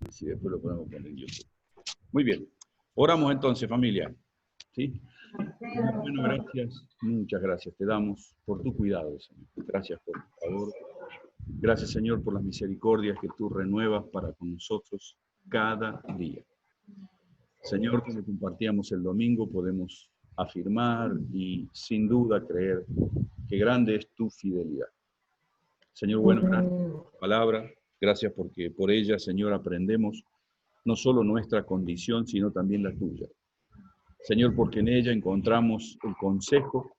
Si después lo podemos poner en YouTube. Muy bien. Oramos entonces, familia. ¿Sí? Bueno, gracias. Muchas gracias te damos por tu cuidado, Señor. Gracias por tu favor. Gracias, Señor, por las misericordias que tú renuevas para con nosotros cada día. Señor, como compartíamos el domingo, podemos afirmar y sin duda creer que grande es tu fidelidad. Señor, bueno, gracias por tu palabra. Gracias porque por ella, Señor, aprendemos no solo nuestra condición, sino también la tuya. Señor, porque en ella encontramos el consejo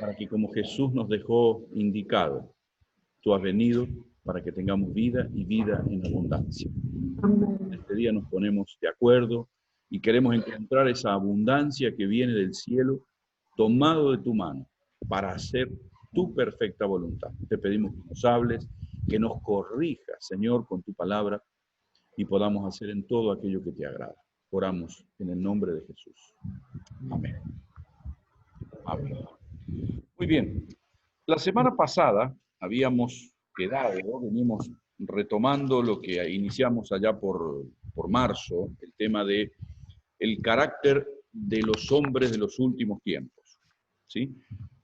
para que como Jesús nos dejó indicado, tú has venido para que tengamos vida y vida en abundancia. Este día nos ponemos de acuerdo y queremos encontrar esa abundancia que viene del cielo, tomado de tu mano, para hacer tu perfecta voluntad. Te pedimos que nos hables, que nos corrijas, Señor, con tu palabra, y podamos hacer en todo aquello que te agrada. Oramos en el nombre de Jesús. Amén. Amén. Muy bien. La semana pasada habíamos quedado, venimos retomando lo que iniciamos allá por marzo, el tema de el carácter de los hombres de los últimos tiempos. ¿Sí?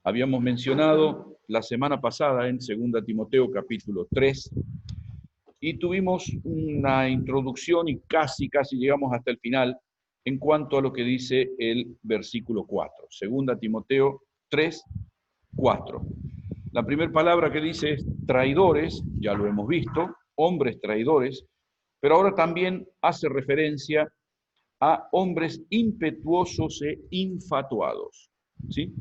Habíamos mencionado la semana pasada en 2 Timoteo capítulo 3, y tuvimos una introducción y casi llegamos hasta el final en cuanto a lo que dice el versículo 4. 2 Timoteo 3, 4. La primera palabra que dice es traidores, ya lo hemos visto, hombres traidores, pero ahora también hace referencia a hombres impetuosos e infatuados. ¿Sí?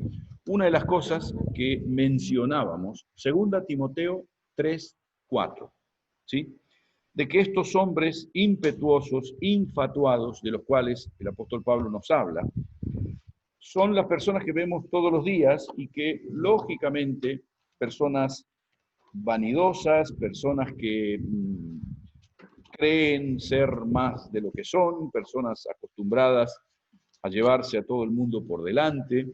Una de las cosas que mencionábamos, 2 Timoteo 3, 4. ¿Sí? De que estos hombres impetuosos, infatuados, de los cuales el apóstol Pablo nos habla, son las personas que vemos todos los días y que, lógicamente, personas vanidosas, personas que creen ser más de lo que son, personas acostumbradas a llevarse a todo el mundo por delante.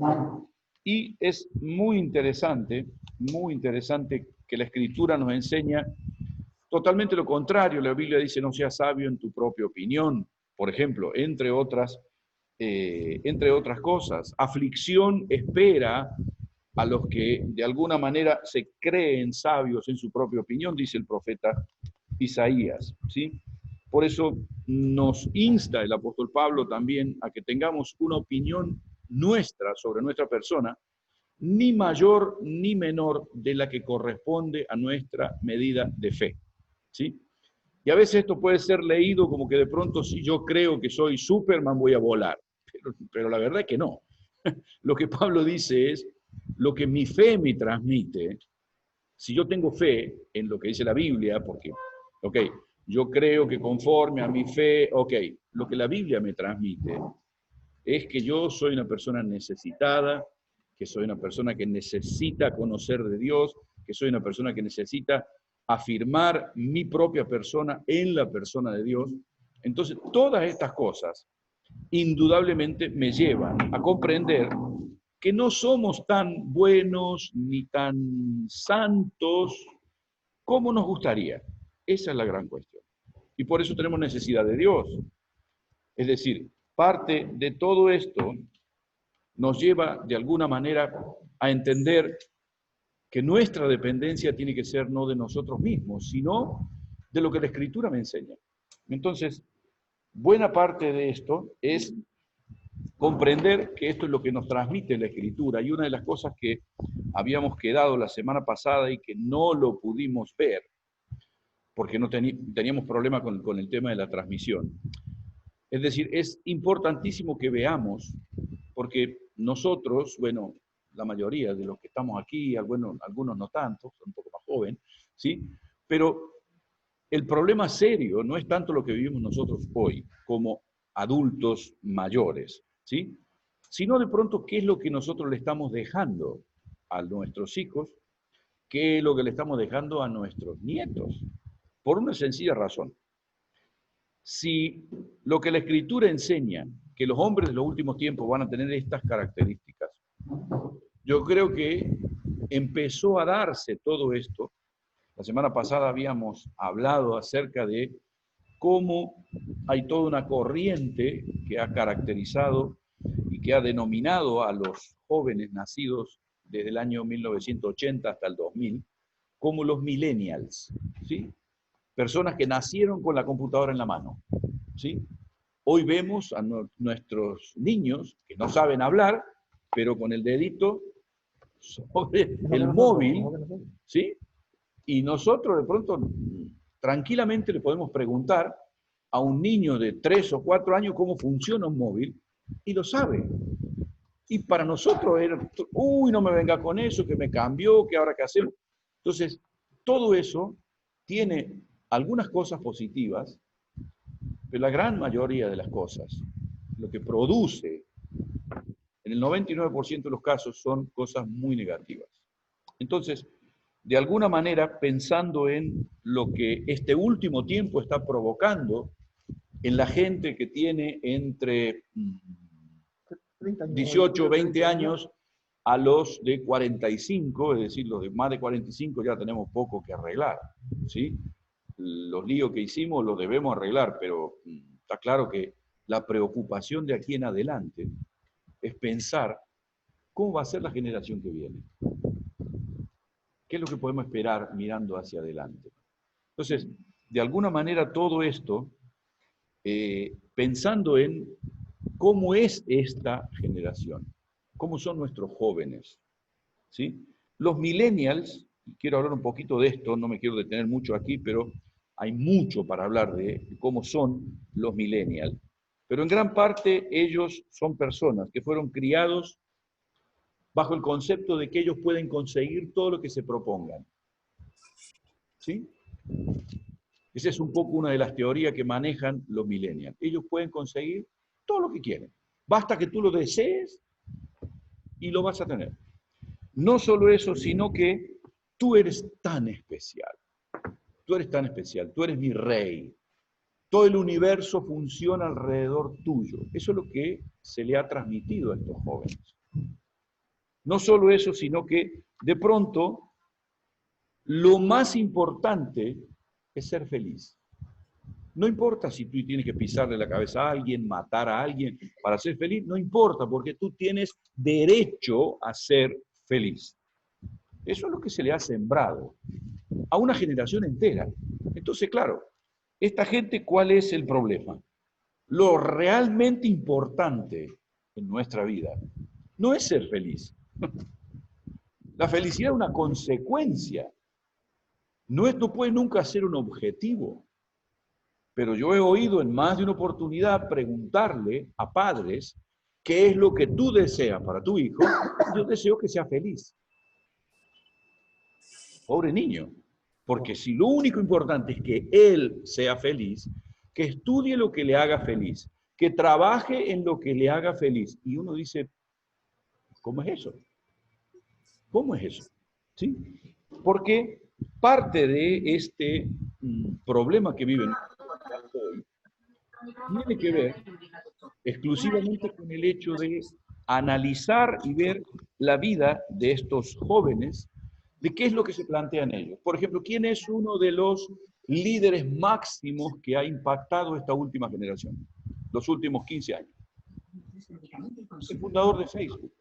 Y es muy interesante que la Escritura nos enseña totalmente lo contrario. La Biblia dice, no seas sabio en tu propia opinión, por ejemplo, entre otras cosas. Aflicción espera a los que de alguna manera se creen sabios en su propia opinión, dice el profeta Isaías, ¿sí? Por eso nos insta el apóstol Pablo también a que tengamos una opinión nuestra sobre nuestra persona, ni mayor ni menor de la que corresponde a nuestra medida de fe, ¿sí? Y a veces esto puede ser leído como que de pronto si yo creo que soy Superman voy a volar, pero la verdad es que no. Lo que Pablo dice es, lo que mi fe me transmite, si yo tengo fe en lo que dice la Biblia, porque, ok, yo creo que conforme a mi fe, ok, lo que la Biblia me transmite es que yo soy una persona necesitada, que soy una persona que necesita conocer de Dios, que soy una persona que necesita afirmar mi propia persona en la persona de Dios. Entonces, todas estas cosas indudablemente me llevan a comprender que no somos tan buenos ni tan santos como nos gustaría. Esa es la gran cuestión. Y por eso tenemos necesidad de Dios. Es decir, parte de todo esto nos lleva de alguna manera a entender que nuestra dependencia tiene que ser no de nosotros mismos, sino de lo que la Escritura me enseña. Entonces, buena parte de esto es comprender que esto es lo que nos transmite la Escritura. Y una de las cosas que habíamos quedado la semana pasada y que no lo pudimos ver, porque no teníamos problema con el tema de la transmisión. Es decir, es importantísimo que veamos, porque nosotros, bueno, la mayoría de los que estamos aquí, bueno, algunos no tanto, son un poco más jóvenes, ¿sí? Pero el problema serio no es tanto lo que vivimos nosotros hoy, como adultos mayores, ¿sí? Sino de pronto qué es lo que nosotros le estamos dejando a nuestros hijos, qué es lo que le estamos dejando a nuestros nietos, por una sencilla razón. Si lo que la Escritura enseña, que los hombres de los últimos tiempos van a tener estas características, yo creo que empezó a darse todo esto. La semana pasada habíamos hablado acerca de cómo hay toda una corriente que ha caracterizado y que ha denominado a los jóvenes nacidos desde el año 1980 hasta el 2000 como los millennials, ¿sí? Personas que nacieron con la computadora en la mano, ¿sí? Hoy vemos a nuestros niños que no saben hablar, pero con el dedito sobre el móvil, ¿sí? Y nosotros de pronto tranquilamente le podemos preguntar a un niño de 3 o 4 años cómo funciona un móvil y lo sabe. Y para nosotros era, uy, no me venga con eso, que me cambió, que ahora qué hacemos. Entonces, todo eso tiene algunas cosas positivas, pero la gran mayoría de las cosas, lo que produce, en el 99% de los casos, son cosas muy negativas. Entonces, de alguna manera, pensando en lo que este último tiempo está provocando en la gente que tiene entre 18, 20 años a los de 45, es decir, los de más de 45 ya tenemos poco que arreglar, ¿sí? Los líos que hicimos los debemos arreglar, pero está claro que la preocupación de aquí en adelante es pensar cómo va a ser la generación que viene. ¿Qué es lo que podemos esperar mirando hacia adelante? Entonces, de alguna manera todo esto, pensando en cómo es esta generación, cómo son nuestros jóvenes, ¿sí? Los millennials, quiero hablar un poquito de esto, no me quiero detener mucho aquí, pero hay mucho para hablar de cómo son los millennials. Pero en gran parte ellos son personas que fueron criados bajo el concepto de que ellos pueden conseguir todo lo que se propongan, ¿sí? Esa es un poco una de las teorías que manejan los millennials. Ellos pueden conseguir todo lo que quieren. Basta que tú lo desees y lo vas a tener. No solo eso, sino que tú eres tan especial. Tú eres tan especial. Tú eres mi rey. Todo el universo funciona alrededor tuyo. Eso es lo que se le ha transmitido a estos jóvenes. No solo eso, sino que de pronto lo más importante es ser feliz. No importa si tú tienes que pisarle la cabeza a alguien, matar a alguien para ser feliz, no importa, porque tú tienes derecho a ser feliz. Eso es lo que se le ha sembrado a una generación entera. Entonces, claro, esta gente, ¿cuál es el problema? Lo realmente importante en nuestra vida no es ser feliz. La felicidad es una consecuencia. No puede nunca ser un objetivo. Pero yo he oído en más de una oportunidad preguntarle a padres qué es lo que tú deseas para tu hijo. Yo deseo que sea feliz. Pobre niño. Porque si lo único importante es que él sea feliz, que estudie lo que le haga feliz, que trabaje en lo que le haga feliz. Y uno dice, ¿cómo es eso? ¿Cómo es eso? ¿Sí? Porque parte de este problema que viven hoy tiene que ver exclusivamente con el hecho de analizar y ver la vida de estos jóvenes, de qué es lo que se plantean ellos. Por ejemplo, ¿quién es uno de los líderes máximos que ha impactado esta última generación, los últimos 15 años? El fundador de Facebook,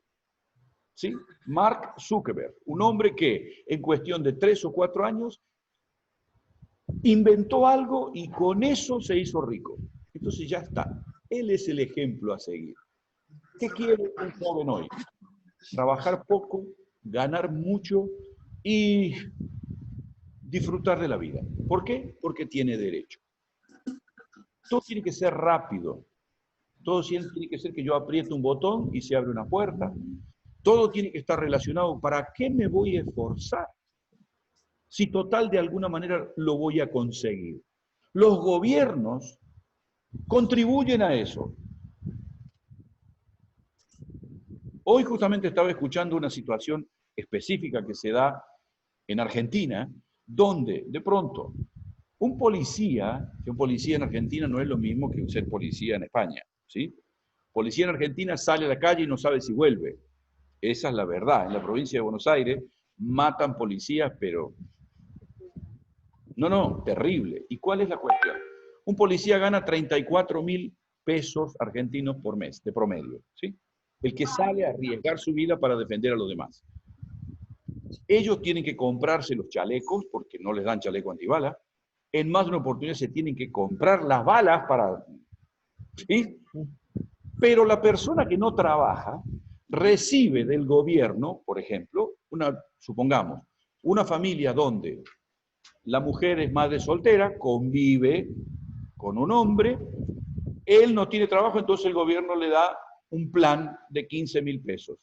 ¿sí? Mark Zuckerberg, un hombre que en cuestión de 3 o 4 años inventó algo y con eso se hizo rico. Entonces ya está. Él es el ejemplo a seguir. ¿Qué quiere un joven hoy? Trabajar poco, ganar mucho y disfrutar de la vida. ¿Por qué? Porque tiene derecho. Todo tiene que ser rápido. Todo tiene que ser que yo apriete un botón y se abre una puerta. Todo tiene que estar relacionado. ¿Para qué me voy a esforzar? Si total de alguna manera lo voy a conseguir. Los gobiernos contribuyen a eso. Hoy justamente estaba escuchando una situación específica que se da en Argentina, donde de pronto un policía, que un policía en Argentina no es lo mismo que ser policía en España, ¿sí? Policía en Argentina sale a la calle y no sabe si vuelve. Esa es la verdad. En la provincia de Buenos Aires matan policías, pero no, terrible. ¿Y cuál es la cuestión? Un policía gana 34.000 pesos argentinos por mes, de promedio, ¿sí? El que sale a arriesgar su vida para defender a los demás. Ellos tienen que comprarse los chalecos, porque no les dan chaleco antibala. En más de una oportunidad se tienen que comprar las balas para... ¿sí? Pero la persona que no trabaja recibe del gobierno, por ejemplo, supongamos, una familia donde la mujer es madre soltera, convive con un hombre, él no tiene trabajo, entonces el gobierno le da un plan de 15.000 pesos.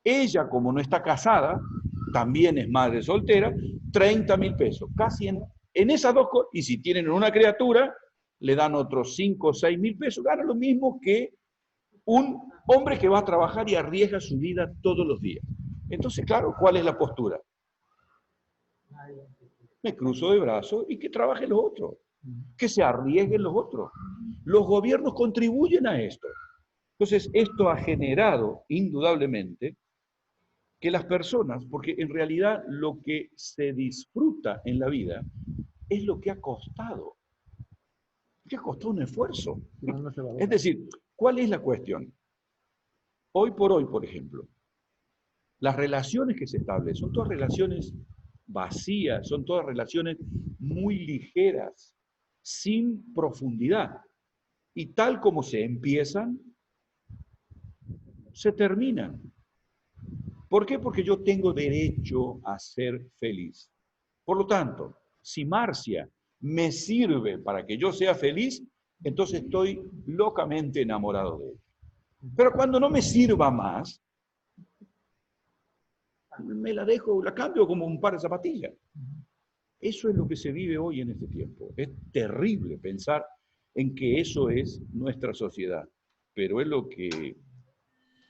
Ella, como no está casada, también es madre soltera, 30.000 pesos. Casi en esas dos cosas, y si tienen una criatura, le dan otros 5 o 6.000 pesos. Gana lo mismo que un hombre que va a trabajar y arriesga su vida todos los días. Entonces, claro, ¿cuál es la postura? Me cruzo de brazos y que trabajen los otros, que se arriesguen los otros. Los gobiernos contribuyen a esto. Entonces, esto ha generado, indudablemente, que las personas, porque en realidad lo que se disfruta en la vida es lo que ha costado. Que ha costado un esfuerzo. Es decir, ¿cuál es la cuestión? Hoy por hoy, por ejemplo, las relaciones que se establecen son todas relaciones vacías, son todas relaciones muy ligeras, sin profundidad. Y tal como se empiezan, se terminan. ¿Por qué? Porque yo tengo derecho a ser feliz. Por lo tanto, si Marcia me sirve para que yo sea feliz, entonces estoy locamente enamorado de ella. Pero cuando no me sirva más, me la dejo, la cambio como un par de zapatillas. Eso es lo que se vive hoy en este tiempo. Es terrible pensar en que eso es nuestra sociedad, pero es lo que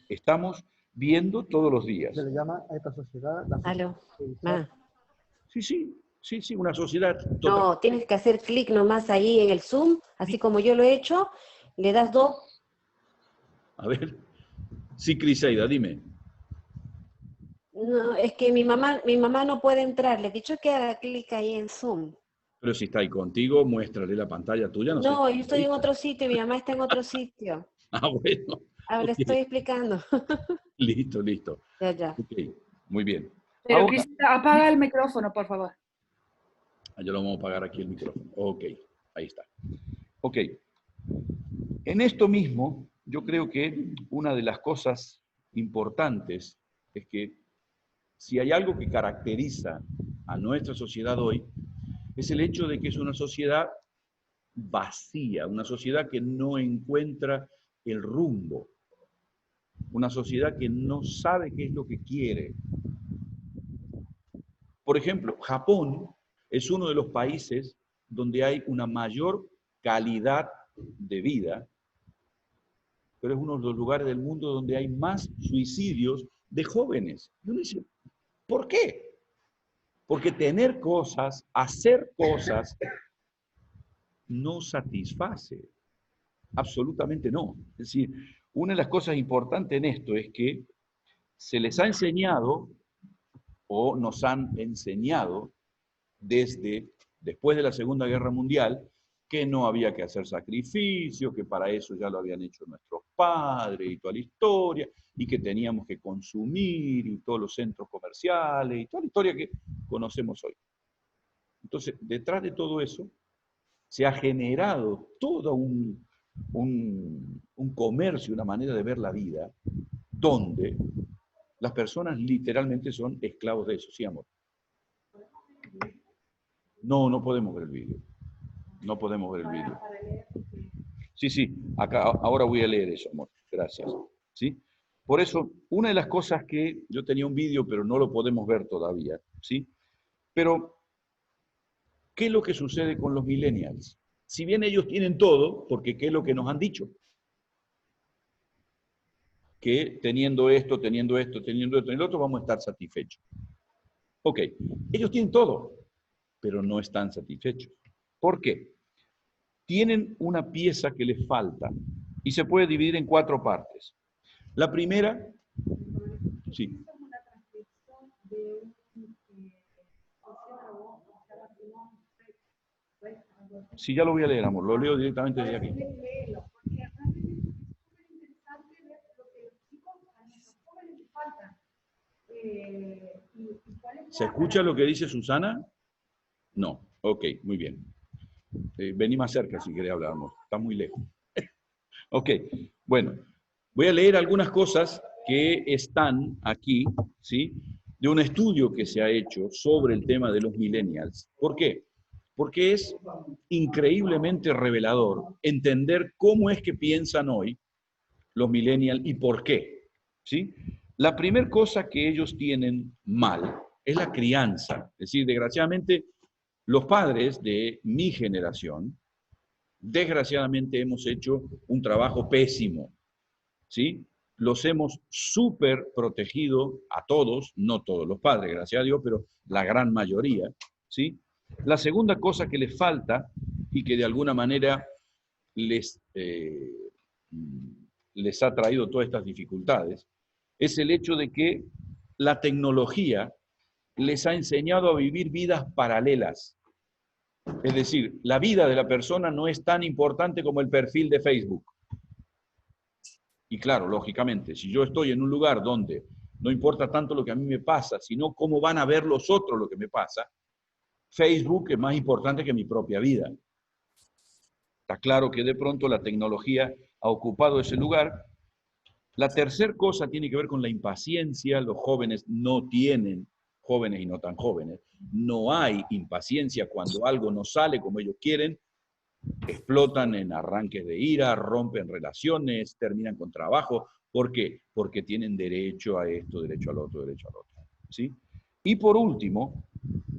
estamos viendo todos los días. Se le llama a esta sociedad la sociedad. Aló. Sí, una sociedad total. No, tienes que hacer clic nomás ahí en el Zoom, así como yo lo he hecho, le das dos. A ver, sí, Criseida, dime. No, es que mi mamá no puede entrar, le he dicho que haga clic ahí en Zoom. Pero si está ahí contigo, muéstrale la pantalla tuya. No sé. No, yo estoy en otro sitio, mi mamá está en otro sitio. Ah, bueno. Ahora Ok. estoy explicando. Listo. Ya. Ok, muy bien. Pero Ahora, Cristina, apaga el micrófono, por favor. ya lo vamos a apagar aquí el micrófono. Ok, ahí está. Ok. En esto mismo, yo creo que una de las cosas importantes es que si hay algo que caracteriza a nuestra sociedad hoy, es el hecho de que es una sociedad vacía, una sociedad que no encuentra el rumbo, una sociedad que no sabe qué es lo que quiere. Por ejemplo, Japón es uno de los países donde hay una mayor calidad de vida, pero es uno de los lugares del mundo donde hay más suicidios de jóvenes. Y uno dice, ¿por qué? Porque tener cosas, hacer cosas, no satisface. Absolutamente no. Es decir, una de las cosas importantes en esto es que se les ha enseñado o nos han enseñado desde después de la Segunda Guerra Mundial que no había que hacer sacrificios, que para eso ya lo habían hecho nuestros padres y toda la historia, y que teníamos que consumir y todos los centros comerciales y toda la historia que conocemos hoy. Entonces, detrás de todo eso, se ha generado todo un comercio, una manera de ver la vida, donde las personas literalmente son esclavos de eso, sí, amor. No podemos ver el vídeo. No podemos ver el vídeo. Sí, acá, ahora voy a leer eso, amor. Gracias. ¿Sí? Por eso, una de las cosas que yo tenía un vídeo, pero no lo podemos ver todavía, ¿sí? Pero, ¿qué es lo que sucede con los millennials? Si bien ellos tienen todo, porque ¿qué es lo que nos han dicho? Que teniendo esto, teniendo el otro, vamos a estar satisfechos. Ok, ellos tienen todo, pero no están satisfechos. ¿Por qué? Tienen una pieza que les falta y se puede dividir en 4 partes. La primera, sí. Sí, ya lo voy a leer, amor. Lo leo directamente desde aquí. ¿Se escucha lo que dice Susana? No. Ok, muy bien. Vení más cerca si querés hablar, amor. Está muy lejos. Ok, bueno. Voy a leer algunas cosas que están aquí, ¿sí? De un estudio que se ha hecho sobre el tema de los millennials. ¿Por qué? Porque es increíblemente revelador entender cómo es que piensan hoy los millennials y por qué, ¿sí? La primera cosa que ellos tienen mal es la crianza. Es decir, desgraciadamente, los padres de mi generación, desgraciadamente hemos hecho un trabajo pésimo, ¿sí? Los hemos súper protegido a todos, no todos los padres, gracias a Dios, pero la gran mayoría, ¿sí? La segunda cosa que les falta y que de alguna manera les, les ha traído todas estas dificultades es el hecho de que la tecnología les ha enseñado a vivir vidas paralelas. Es decir, la vida de la persona no es tan importante como el perfil de Facebook. Y claro, lógicamente, si yo estoy en un lugar donde no importa tanto lo que a mí me pasa, sino cómo van a ver los otros lo que me pasa, Facebook es más importante que mi propia vida. Está claro que de pronto la tecnología ha ocupado ese lugar. La tercera cosa tiene que ver con la impaciencia. Los jóvenes no tienen, jóvenes y no tan jóvenes, no hay impaciencia cuando algo no sale como ellos quieren. Explotan en arranques de ira, rompen relaciones, terminan con trabajo. ¿Por qué? Porque tienen derecho a esto, derecho al otro, derecho al otro. ¿Sí? Y por último,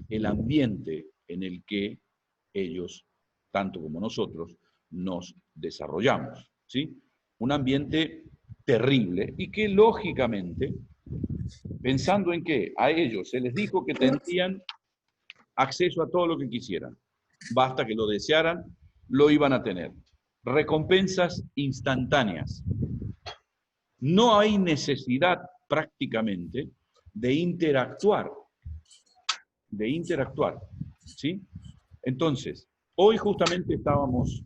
el ambiente en el que ellos, tanto como nosotros, nos desarrollamos. ¿Sí? Un ambiente terrible y que lógicamente, pensando en que a ellos se les dijo que tendrían acceso a todo lo que quisieran, basta que lo desearan, lo iban a tener. Recompensas instantáneas. No hay necesidad prácticamente de interactuar, ¿sí? Entonces, hoy justamente estábamos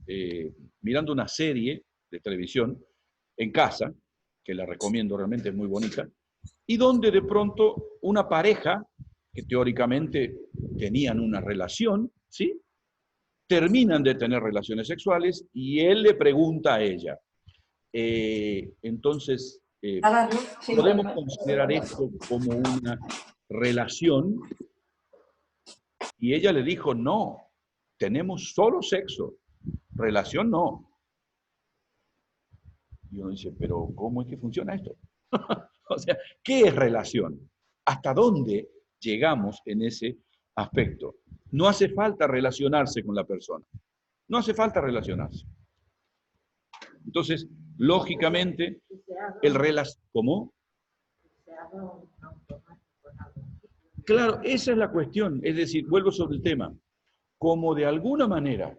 mirando una serie de televisión en casa, que la recomiendo, realmente es muy bonita, y donde de pronto una pareja, que teóricamente tenían una relación, ¿sí? Terminan de tener relaciones sexuales y él le pregunta a ella, entonces, ¿podemos considerar esto como una relación? Y ella le dijo, no, tenemos solo sexo, relación no. Y uno dice, pero ¿cómo es que funciona esto? O sea, ¿qué es relación? ¿Hasta dónde llegamos en ese aspecto? No hace falta relacionarse con la persona. No hace falta relacionarse. Entonces, lógicamente, ¿cómo? Claro, esa es la cuestión. Es decir, vuelvo sobre el tema. Como de alguna manera,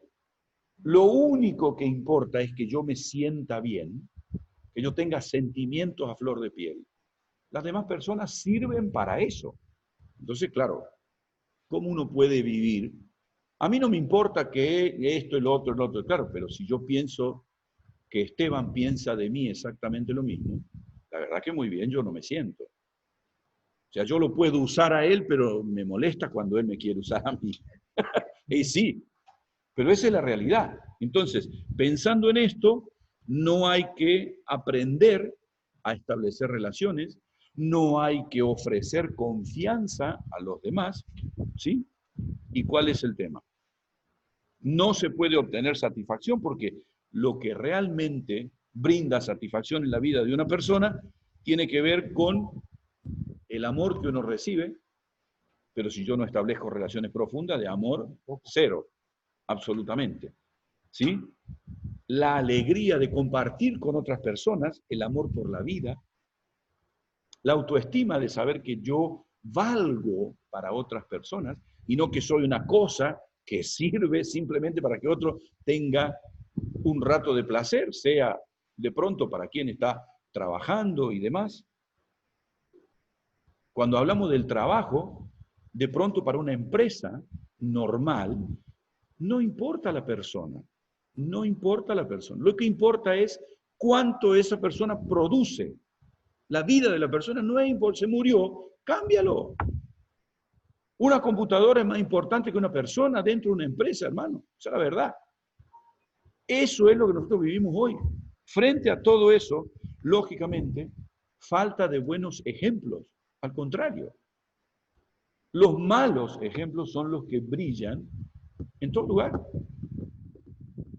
lo único que importa es que yo me sienta bien, que yo tenga sentimientos a flor de piel. Las demás personas sirven para eso. Entonces, claro, ¿cómo uno puede vivir? A mí no me importa que esto, el otro, claro, pero si yo pienso que Esteban piensa de mí exactamente lo mismo, la verdad que muy bien, yo no me siento. O sea, yo lo puedo usar a él, pero me molesta cuando él me quiere usar a mí. Y sí, pero esa es la realidad. Entonces, pensando en esto, no hay que aprender a establecer relaciones, no hay que ofrecer confianza a los demás, ¿sí? ¿Y cuál es el tema? No se puede obtener satisfacción porque lo que realmente brinda satisfacción en la vida de una persona tiene que ver con el amor que uno recibe, pero si yo no establezco relaciones profundas de amor, cero, absolutamente. ¿Sí? La alegría de compartir con otras personas, el amor por la vida, la autoestima de saber que yo valgo para otras personas y no que soy una cosa que sirve simplemente para que otro tenga un rato de placer, sea de pronto para quien está trabajando y demás. Cuando hablamos del trabajo, de pronto para una empresa normal, No importa la persona, no importa la persona. Lo que importa es cuánto esa persona produce. La vida de la persona no es importante, se murió, cámbialo. Una computadora es más importante que una persona dentro de una empresa, hermano. Esa es la verdad. Eso es lo que nosotros vivimos hoy. Frente a todo eso, lógicamente, falta de buenos ejemplos. Al contrario, los malos ejemplos son los que brillan en todo lugar.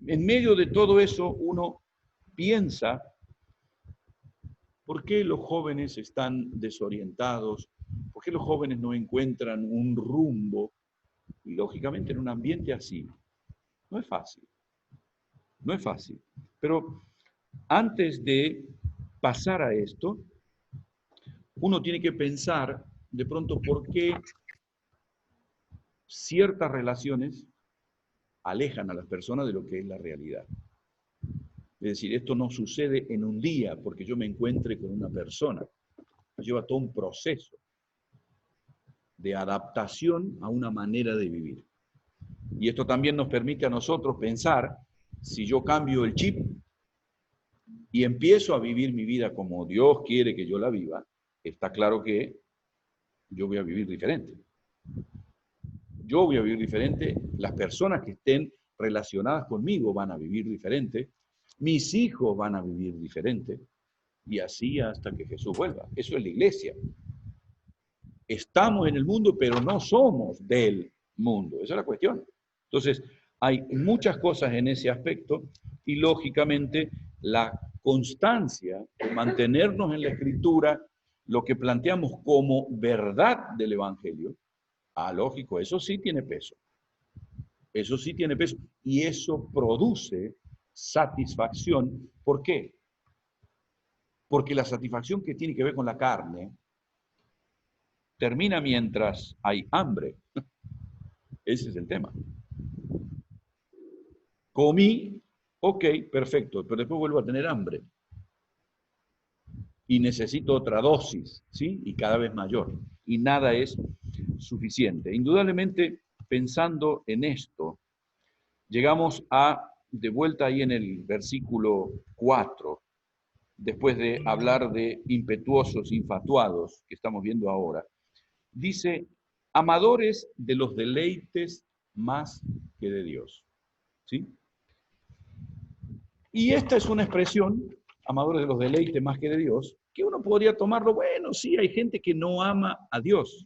En medio de todo eso, uno piensa, ¿por qué los jóvenes están desorientados? ¿Por qué los jóvenes no encuentran un rumbo? Y lógicamente en un ambiente así, no es fácil. No es fácil. Pero antes de pasar a esto, uno tiene que pensar de pronto por qué ciertas relaciones alejan a las personas de lo que es la realidad. Es decir, esto no sucede en un día porque yo me encuentre con una persona. Lleva todo un proceso de adaptación a una manera de vivir. Y esto también nos permite a nosotros pensar, si yo cambio el chip y empiezo a vivir mi vida como Dios quiere que yo la viva, está claro que yo voy a vivir diferente. Yo voy a vivir diferente, las personas que estén relacionadas conmigo van a vivir diferente, mis hijos van a vivir diferente, y así hasta que Jesús vuelva. Eso es la iglesia. Estamos en el mundo, pero no somos del mundo. Esa es la cuestión. Entonces, hay muchas cosas en ese aspecto, y lógicamente la constancia de mantenernos en la Escritura, lo que planteamos como verdad del Evangelio, lógico, eso sí tiene peso. Eso sí tiene peso. Y eso produce satisfacción. ¿Por qué? Porque la satisfacción que tiene que ver con la carne termina mientras hay hambre. Ese es el tema. Comí, ok, perfecto, pero después vuelvo a tener hambre. Y necesito otra dosis, ¿sí? Y cada vez mayor. Y nada es suficiente. Indudablemente, pensando en esto, llegamos de vuelta ahí en el versículo 4, después de hablar de impetuosos, infatuados, que estamos viendo ahora, dice, amadores de los deleites más que de Dios. ¿Sí? Y esta es una expresión, amadores de los deleites más que de Dios, que uno podría tomarlo, bueno, sí, hay gente que no ama a Dios.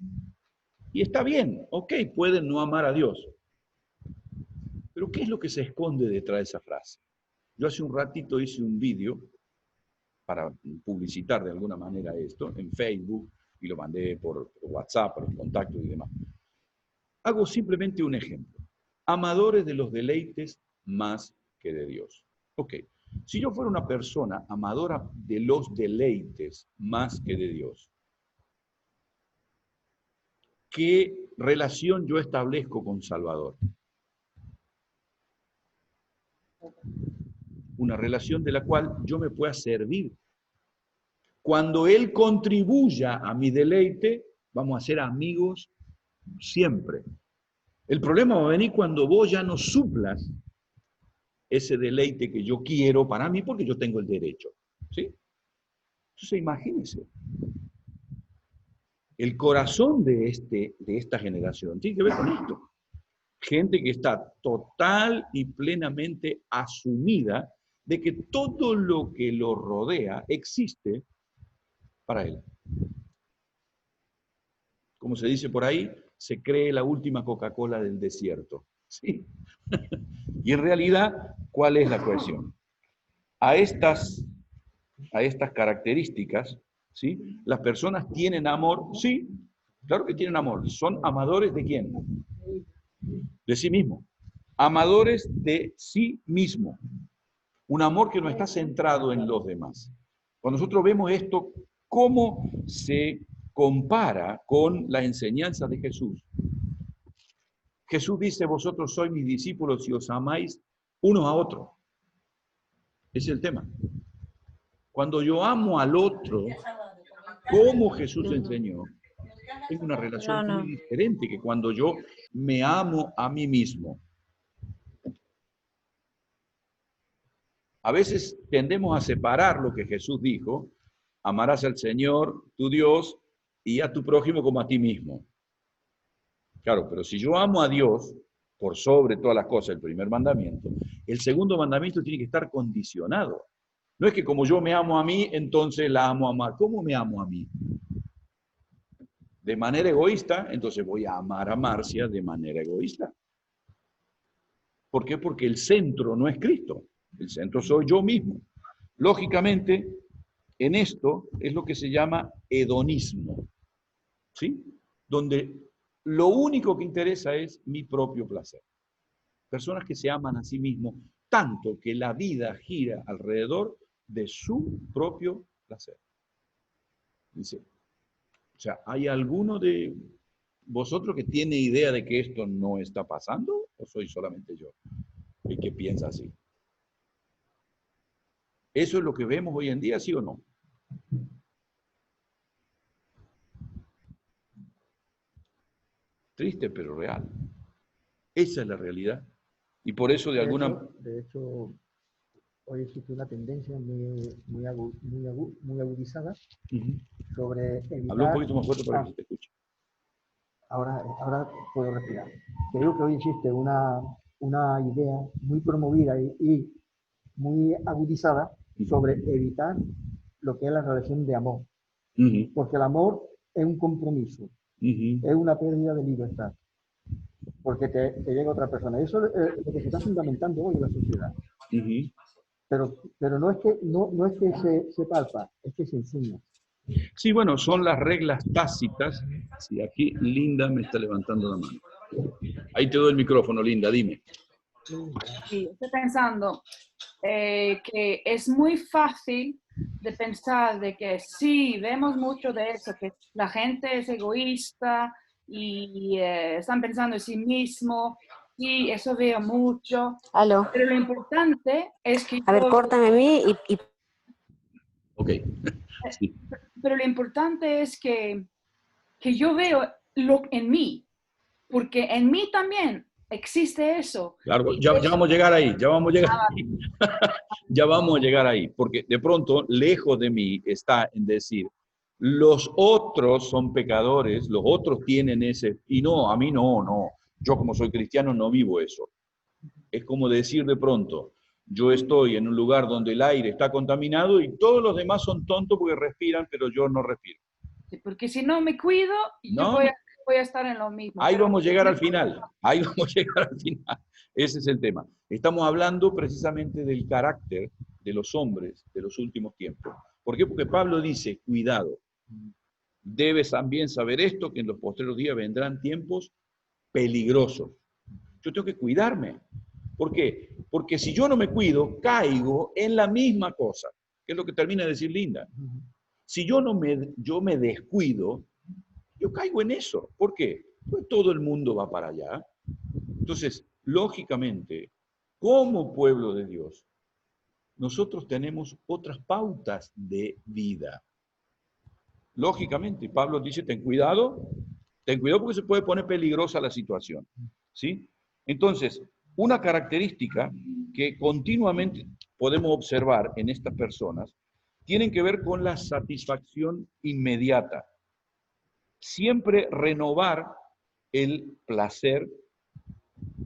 Y está bien, ok, pueden no amar a Dios. Pero ¿qué es lo que se esconde detrás de esa frase? Yo hace un ratito hice un vídeo para publicitar de alguna manera esto en Facebook y lo mandé por WhatsApp, por los contactos y demás. Hago simplemente un ejemplo. Amadores de los deleites más que de Dios. Ok, si yo fuera una persona amadora de los deleites más que de Dios, ¿qué relación yo establezco con Salvador? Una relación de la cual yo me pueda servir. Cuando Él contribuya a mi deleite, vamos a ser amigos siempre. El problema va a venir cuando vos ya no suplas ese deleite que yo quiero para mí porque yo tengo el derecho. ¿Sí? Entonces imagínense. El corazón de esta generación tiene que ver con esto. Gente que está total y plenamente asumida de que todo lo que lo rodea existe para él. Como se dice por ahí, se cree la última Coca-Cola del desierto. ¿Sí? Y en realidad, ¿cuál es la cuestión? A estas características, ¿sí? Las personas tienen amor, sí, claro que tienen amor. ¿Son amadores de quién? De sí mismo. Amadores de sí mismo. Un amor que no está centrado en los demás. Cuando nosotros vemos esto, ¿cómo se compara con la enseñanza de Jesús? Jesús dice, vosotros sois mis discípulos y os amáis unos a otros. Ese es el tema. Cuando yo amo al otro, como Jesús enseñó, tengo una relación muy diferente que cuando yo me amo a mí mismo. A veces tendemos a separar lo que Jesús dijo, amarás al Señor, tu Dios, y a tu prójimo como a ti mismo. Claro, pero si yo amo a Dios por sobre todas las cosas, el primer mandamiento, el segundo mandamiento tiene que estar condicionado. No es que como yo me amo a mí, entonces la amo a más. ¿Cómo me amo a mí? De manera egoísta, entonces voy a amar a Marcia de manera egoísta. ¿Por qué? Porque el centro no es Cristo, el centro soy yo mismo. Lógicamente, en esto es lo que se llama hedonismo, ¿sí? Donde lo único que interesa es mi propio placer. Personas que se aman a sí mismos tanto que la vida gira alrededor de su propio placer. Dice, o sea, ¿hay alguno de vosotros que tiene idea de que esto no está pasando? ¿O soy solamente yo el que piensa así? ¿Eso es lo que vemos hoy en día, sí o no? Triste, pero real. Esa es la realidad. Y por eso de alguna... De hecho, hoy existe una tendencia muy agudizada sobre evitar... Habla un poquito más fuerte para que se te escuche. Ahora puedo respirar. Creo que hoy existe una idea muy promovida y muy agudizada sobre evitar lo que es la relación de amor. Porque el amor es un compromiso, es una pérdida de libertad. Porque te llega otra persona. Eso es lo que se está fundamentando hoy en la sociedad. Pero no es que se palpa, es que se enseña. Sí, bueno, son las reglas tácitas. Sí, aquí Linda me está levantando la mano. Ahí te doy el micrófono, Linda, dime. Sí, estoy pensando que es muy fácil de pensar de que sí, vemos mucho de eso, que la gente es egoísta y están pensando en sí mismo, y eso veo mucho. Aló. Pero lo importante es que... A ver, córtame a mí y... Ok. Sí. Pero lo importante es que yo veo en mí, porque en mí también existe eso. Claro, ya vamos a llegar ahí, ya vamos a llegar ahí. Ya vamos a llegar ahí, porque de pronto, lejos de mí está en decir, los otros son pecadores, los otros tienen ese, y no, a mí no, yo como soy cristiano no vivo eso. Es como decir de pronto, yo estoy en un lugar donde el aire está contaminado y todos los demás son tontos porque respiran, pero yo no respiro. Sí, porque si no me cuido, yo No, voy a estar en lo mismo. ahí Pero vamos a llegar al final, ahí vamos a llegar al final. Ese es el tema. Estamos hablando precisamente del carácter de los hombres de los últimos tiempos. ¿Por qué? Porque Pablo dice, cuidado, debes también saber esto, que en los postreros días vendrán tiempos peligrosos. Yo tengo que cuidarme. ¿Por qué? Porque si yo no me cuido, caigo en la misma cosa, que es lo que termina de decir Linda. Si yo me descuido, yo caigo en eso. ¿Por qué? Pues todo el mundo va para allá. Entonces, lógicamente, como pueblo de Dios, nosotros tenemos otras pautas de vida. Lógicamente, Pablo dice, ten cuidado porque se puede poner peligrosa la situación. ¿Sí? Entonces, una característica que continuamente podemos observar en estas personas tienen que ver con la satisfacción inmediata. Siempre renovar el placer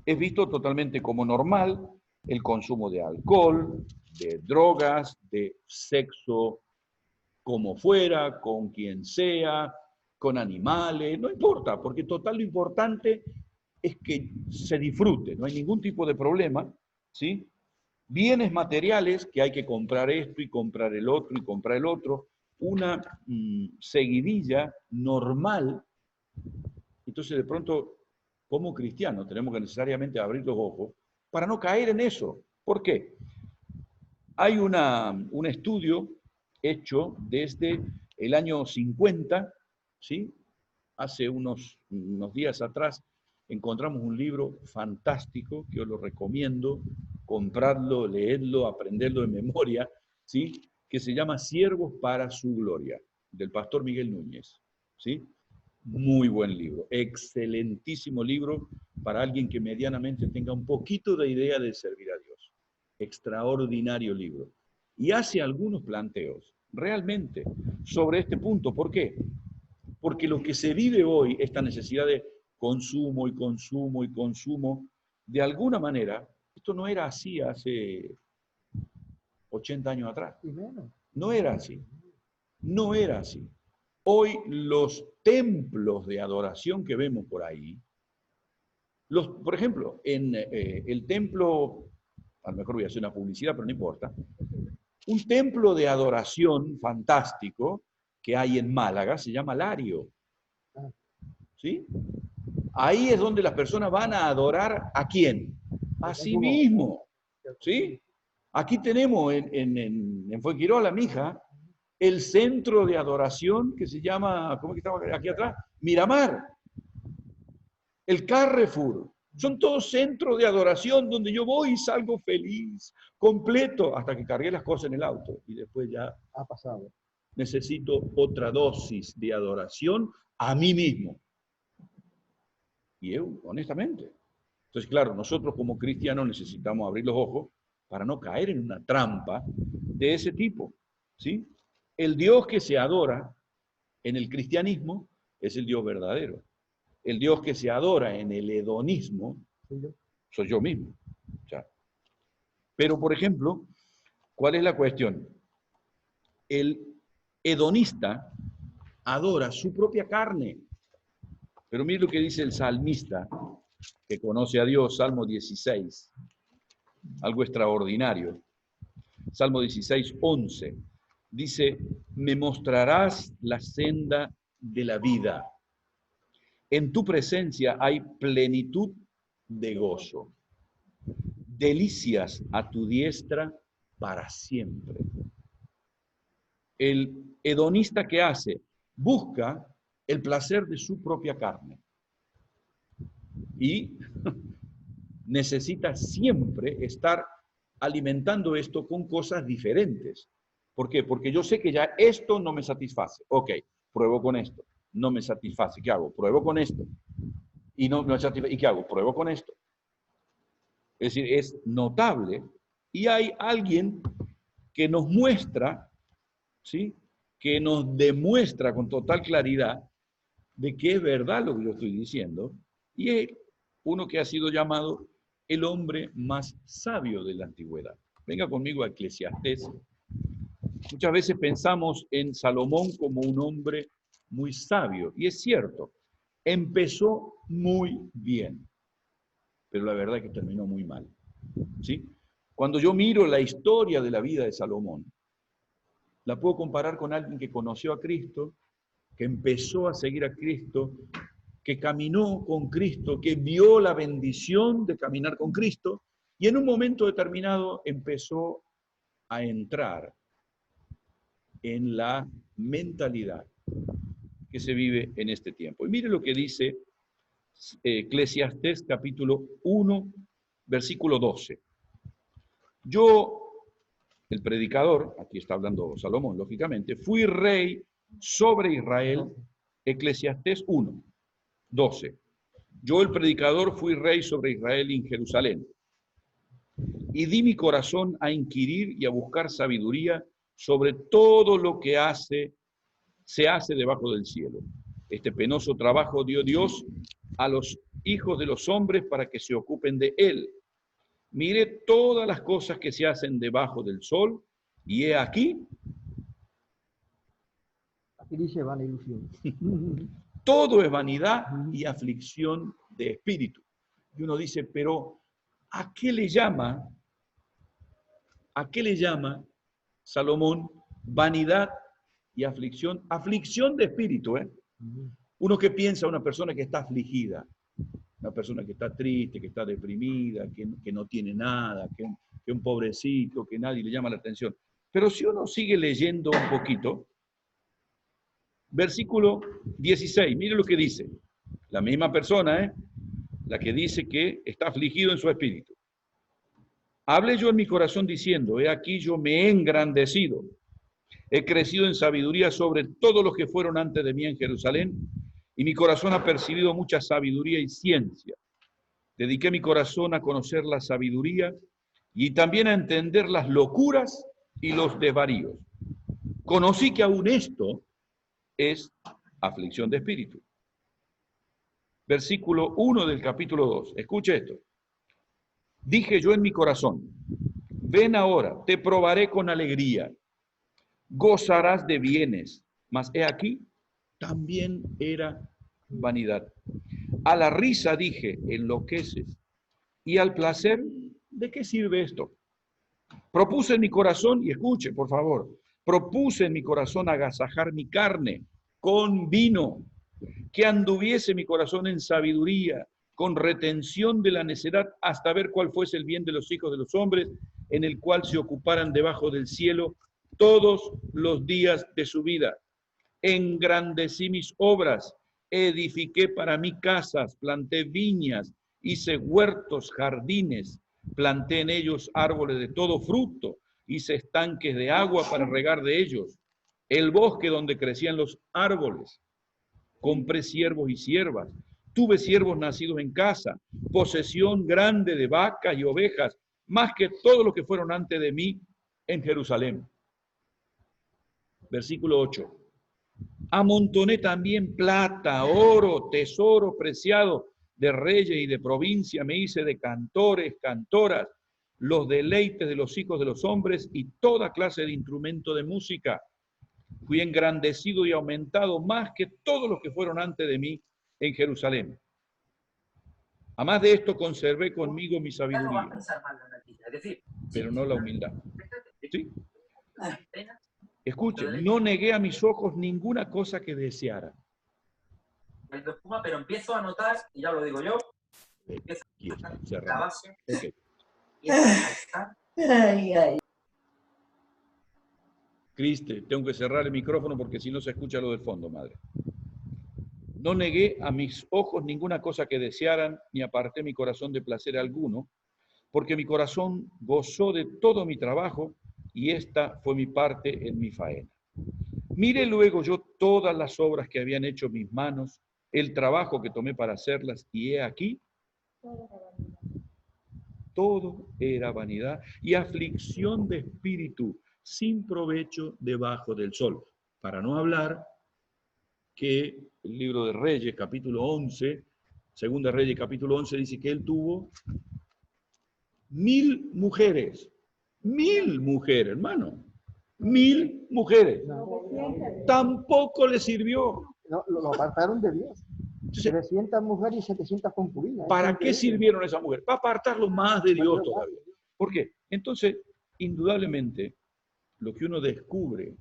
es visto totalmente como normal, el consumo de alcohol, de drogas, de sexo como fuera, con quien sea, con animales, no importa, porque total lo importante es que se disfrute, no hay ningún tipo de problema, ¿sí? Bienes materiales que hay que comprar esto y comprar el otro y comprar el otro, una seguidilla normal. Entonces de pronto, como cristianos, tenemos que necesariamente abrir los ojos para no caer en eso. ¿Por qué? Hay un estudio hecho desde el año 50, ¿sí? Hace unos días atrás encontramos un libro fantástico que yo lo recomiendo, comprarlo, leerlo, aprenderlo de memoria, ¿sí? Que se llama Siervos para su Gloria, del pastor Miguel Núñez, ¿sí? Muy buen libro, excelentísimo libro para alguien que medianamente tenga un poquito de idea de servir a Dios. extraordinario libro. Y hace algunos planteos, realmente, sobre este punto. ¿Por qué? Porque lo que se vive hoy, esta necesidad de consumo y consumo y consumo, de alguna manera, esto no era así hace 80 años atrás. Y menos. No era así. No era así. Hoy los templos de adoración que vemos por ahí, por ejemplo, en el templo, a lo mejor voy a hacer una publicidad, pero no importa, un templo de adoración fantástico que hay en Málaga se llama Lario. ¿Sí? Ahí es donde las personas van a adorar ¿a quién? A sí mismo. ¿Sí? Aquí tenemos en Fuengirola, mija, el centro de adoración que se llama, ¿cómo es que estaba aquí atrás? Miramar. El Carrefour. Son todos centros de adoración donde yo voy y salgo feliz, completo, hasta que cargué las cosas en el auto. Y después ya ha pasado. Necesito otra dosis de adoración a mí mismo. Y yo, honestamente. Entonces, claro, nosotros como cristianos necesitamos abrir los ojos para no caer en una trampa de ese tipo. ¿Sí? El Dios que se adora en el cristianismo es el Dios verdadero. El Dios que se adora en el hedonismo soy yo mismo. O sea, pero, por ejemplo, ¿cuál es la cuestión? El hedonista adora su propia carne. Pero mire lo que dice el salmista, que conoce a Dios, Salmo 16, algo extraordinario. Salmo 16, 11, dice, me mostrarás la senda de la vida. En tu presencia hay plenitud de gozo, delicias a tu diestra para siempre. El hedonista, ¿qué hace? Busca el placer de su propia carne. Y necesita siempre estar alimentando esto con cosas diferentes. ¿Por qué? Porque yo sé que ya esto no me satisface. Ok, pruebo con esto. No me satisface. ¿Qué hago? Pruebo con esto. Y no me satisface. ¿Y qué hago? Pruebo con esto. Es decir, es notable. Y hay alguien que nos muestra, ¿sí? Que nos demuestra con total claridad de que es verdad lo que yo estoy diciendo, y es uno que ha sido llamado el hombre más sabio de la antigüedad. Venga conmigo a Eclesiastés. Muchas veces pensamos en Salomón como un hombre muy sabio, y es cierto, empezó muy bien, pero la verdad es que terminó muy mal. ¿Sí? Cuando yo miro la historia de la vida de Salomón, la puedo comparar con alguien que conoció a Cristo, que empezó a seguir a Cristo, que caminó con Cristo, que vio la bendición de caminar con Cristo, y en un momento determinado empezó a entrar en la mentalidad que se vive en este tiempo. Y mire lo que dice Eclesiastés capítulo 1, versículo 12. Yo, el predicador, aquí está hablando Salomón, lógicamente, fui rey sobre Israel, Eclesiastés 1, 12. Yo, el predicador, fui rey sobre Israel en Jerusalén. Y di mi corazón a inquirir y a buscar sabiduría sobre todo lo que se hace debajo del cielo. Este penoso trabajo dio Dios a los hijos de los hombres para que se ocupen de él. Miré todas las cosas que se hacen debajo del sol, y he aquí. Aquí dice vana ilusión. Todo es vanidad y aflicción de espíritu. Y uno dice, pero ¿a qué le llama Salomón vanidad y aflicción? Aflicción de espíritu, ¿eh? Uno que piensa, una persona que está afligida, una persona que está triste, que está deprimida, que no tiene nada, que un pobrecito, que nadie le llama la atención. Pero si uno sigue leyendo un poquito, versículo 16, mire lo que dice. La misma persona, la que dice que está afligido en su espíritu. Hablé yo en mi corazón diciendo, he aquí yo me he engrandecido. He crecido en sabiduría sobre todos los que fueron antes de mí en Jerusalén, y mi corazón ha percibido mucha sabiduría y ciencia. Dediqué mi corazón a conocer la sabiduría y también a entender las locuras y los desvaríos. Conocí que aún esto es aflicción de espíritu. Versículo 1 del capítulo 2. Escuche esto. Dije yo en mi corazón, ven ahora, te probaré con alegría, gozarás de bienes, mas he aquí, también era vanidad. A la risa dije, enloqueces, y al placer, ¿de qué sirve esto? Propuse en mi corazón, y escuche, por favor, propuse en mi corazón agasajar mi carne con vino, que anduviese mi corazón en sabiduría, con retención de la necedad, hasta ver cuál fuese el bien de los hijos de los hombres, en el cual se ocuparan debajo del cielo todos los días de su vida. Engrandecí mis obras, edifiqué para mí casas, planté viñas, hice huertos, jardines, planté en ellos árboles de todo fruto, hice estanques de agua para regar de ellos, el bosque donde crecían los árboles. Compré siervos y siervas, tuve siervos nacidos en casa, posesión grande de vacas y ovejas, más que todos los que fueron antes de mí en Jerusalén. Versículo 8. Amontoné también plata, oro, tesoro preciado de reyes y de provincia, me hice de cantores, cantoras, los deleites de los hijos de los hombres y toda clase de instrumento de música. Fui engrandecido y aumentado más que todos los que fueron antes de mí en Jerusalén. Además de esto, conservé conmigo mi sabiduría, pero no la humildad. ¿Sí? Escuchen, no negué a mis ojos ninguna cosa que deseara. Pero empiezo a notar, y ya lo digo yo, La base. Okay. Criste, tengo que cerrar el micrófono porque si no se escucha lo del fondo, madre. No negué a mis ojos ninguna cosa que desearan, ni aparté mi corazón de placer alguno, porque mi corazón gozó de todo mi trabajo, y esta fue mi parte en mi faena. Miré luego yo todas las obras que habían hecho mis manos, el trabajo que tomé para hacerlas, y he aquí, todo era vanidad y aflicción de espíritu, sin provecho debajo del sol. Para no hablar que el libro de Reyes, capítulo 11, Segunda Reyes, capítulo 11, dice que él tuvo 1000 mujeres. 1000 mujeres, hermano. 1000 mujeres. Tampoco le sirvió. No, lo apartaron de Dios. 300 mujeres y 700 concubinas. ¿Para qué sirvieron esas mujeres? Para apartarlo más de Dios todavía. ¿Por qué? Entonces, indudablemente, lo que uno descubre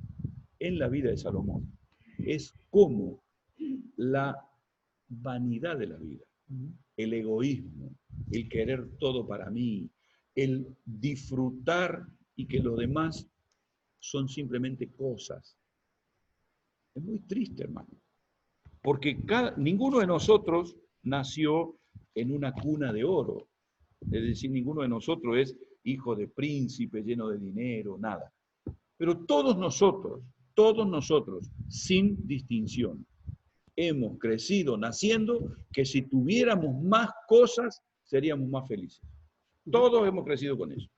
en la vida de Salomón es cómo la vanidad de la vida, el egoísmo, el querer todo para mí, el disfrutar y que los demás son simplemente cosas. Es muy triste, hermano. Porque ninguno de nosotros nació en una cuna de oro. Es decir, ninguno de nosotros es hijo de príncipe, lleno de dinero, nada. Pero todos nosotros, sin distinción, hemos crecido naciendo que si tuviéramos más cosas, seríamos más felices. Todos hemos crecido con eso.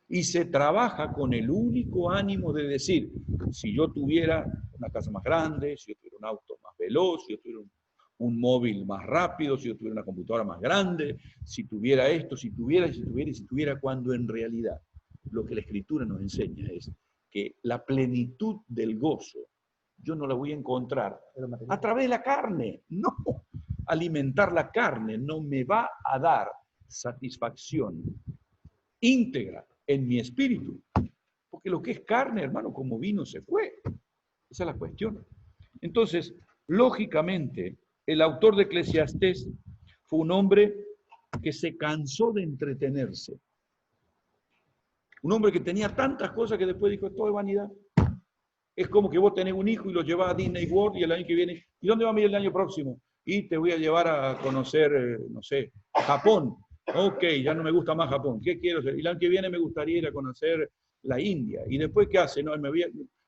Y se trabaja con el único ánimo de decir, si yo tuviera una casa más grande, si yo tuviera un auto más veloz, si yo tuviera un móvil más rápido, si yo tuviera una computadora más grande, si tuviera esto, si tuviera, cuando en realidad lo que la Escritura nos enseña es que la plenitud del gozo yo no la voy a encontrar a través de la carne. No, alimentar la carne no me va a dar satisfacción íntegra en mi espíritu, porque lo que es carne, hermano, como vino se fue. Esa es la cuestión. Entonces, lógicamente, el autor de Eclesiastés fue un hombre que se cansó de entretenerse. Un hombre que tenía tantas cosas que después dijo, todo es vanidad. Es como que vos tenés un hijo y lo llevás a Disney World y el año que viene, ¿y dónde va a ir el año próximo? Y te voy a llevar a conocer, no sé, Japón. Ok, ya no me gusta más Japón. ¿Qué quiero hacer? Y el año que viene me gustaría ir a conocer la India. ¿Y después qué hace? No,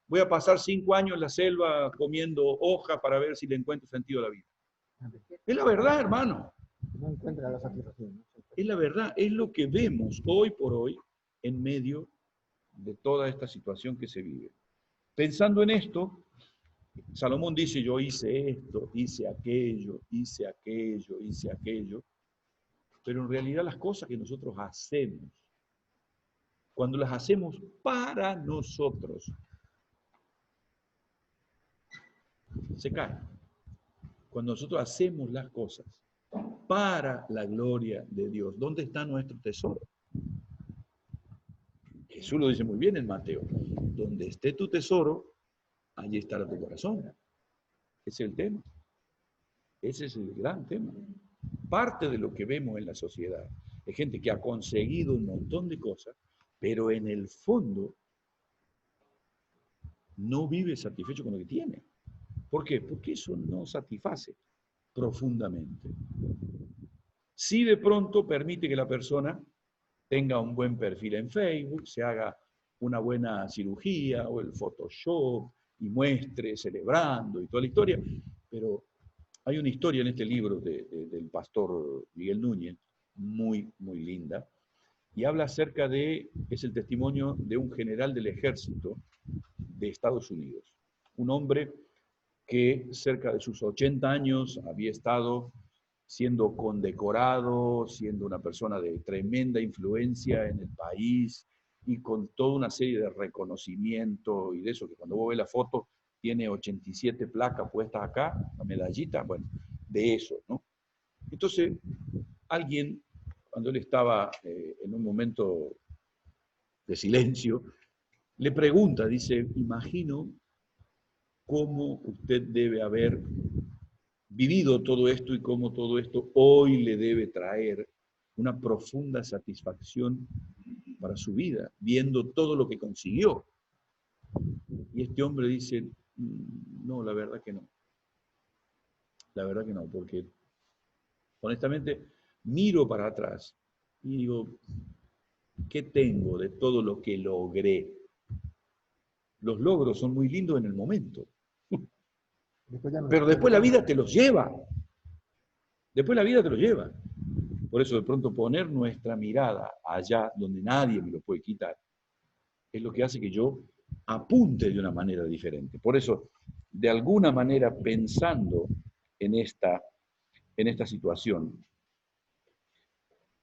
voy a pasar 5 años en la selva comiendo hojas para ver si le encuentro sentido a la vida. Es la verdad, hermano. No encuentra la satisfacción. Es la verdad, es lo que vemos hoy por hoy en medio de toda esta situación que se vive. Pensando en esto, Salomón dice, yo hice esto, hice aquello, hice aquello, hice aquello, pero en realidad las cosas que nosotros hacemos, cuando las hacemos para nosotros, se caen. Cuando nosotros hacemos las cosas para la gloria de Dios, ¿dónde está nuestro tesoro? Jesús lo dice muy bien en Mateo, donde esté tu tesoro, allí estará tu corazón. Ese es el tema. Ese es el gran tema. Parte de lo que vemos en la sociedad es gente que ha conseguido un montón de cosas, pero en el fondo no vive satisfecho con lo que tiene. ¿Por qué? Porque eso no satisface profundamente. Si de pronto permite que la persona tenga un buen perfil en Facebook, se haga una buena cirugía o el Photoshop y muestre celebrando y toda la historia, pero hay una historia en este libro del pastor Miguel Núñez, muy, muy linda, y habla acerca de, es el testimonio de un general del ejército de Estados Unidos, un hombre que cerca de sus 80 años había estado siendo condecorado, siendo una persona de tremenda influencia en el país y con toda una serie de reconocimiento y de eso, que cuando vos ves la foto tiene 87 placas puestas acá, la medallita, bueno, de eso, ¿no? Entonces, alguien, cuando él estaba en un momento de silencio, le pregunta, dice, imagino cómo usted debe haber vivido todo esto y cómo todo esto hoy le debe traer una profunda satisfacción para su vida, viendo todo lo que consiguió. Y este hombre dice, no, la verdad que no. La verdad que no, porque honestamente miro para atrás y digo, ¿qué tengo de todo lo que logré? Los logros son muy lindos en el momento, pero después la vida te los lleva. Después la vida te los lleva. Por eso de pronto poner nuestra mirada allá donde nadie me lo puede quitar es lo que hace que yo apunte de una manera diferente. Por eso, de alguna manera, pensando en esta situación,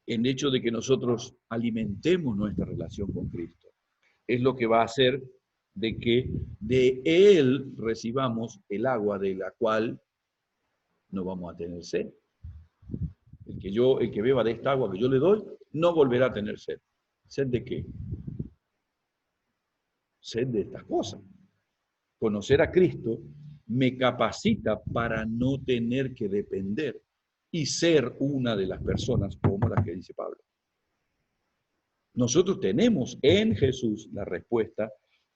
en el hecho de que nosotros alimentemos nuestra relación con Cristo, es lo que va a hacer de que de Él recibamos el agua de la cual no vamos a tener sed. El que beba de esta agua que yo le doy, no volverá a tener sed. ¿Sed de qué? Sed de estas cosas. Conocer a Cristo me capacita para no tener que depender y ser una de las personas como las que dice Pablo. Nosotros tenemos en Jesús la respuesta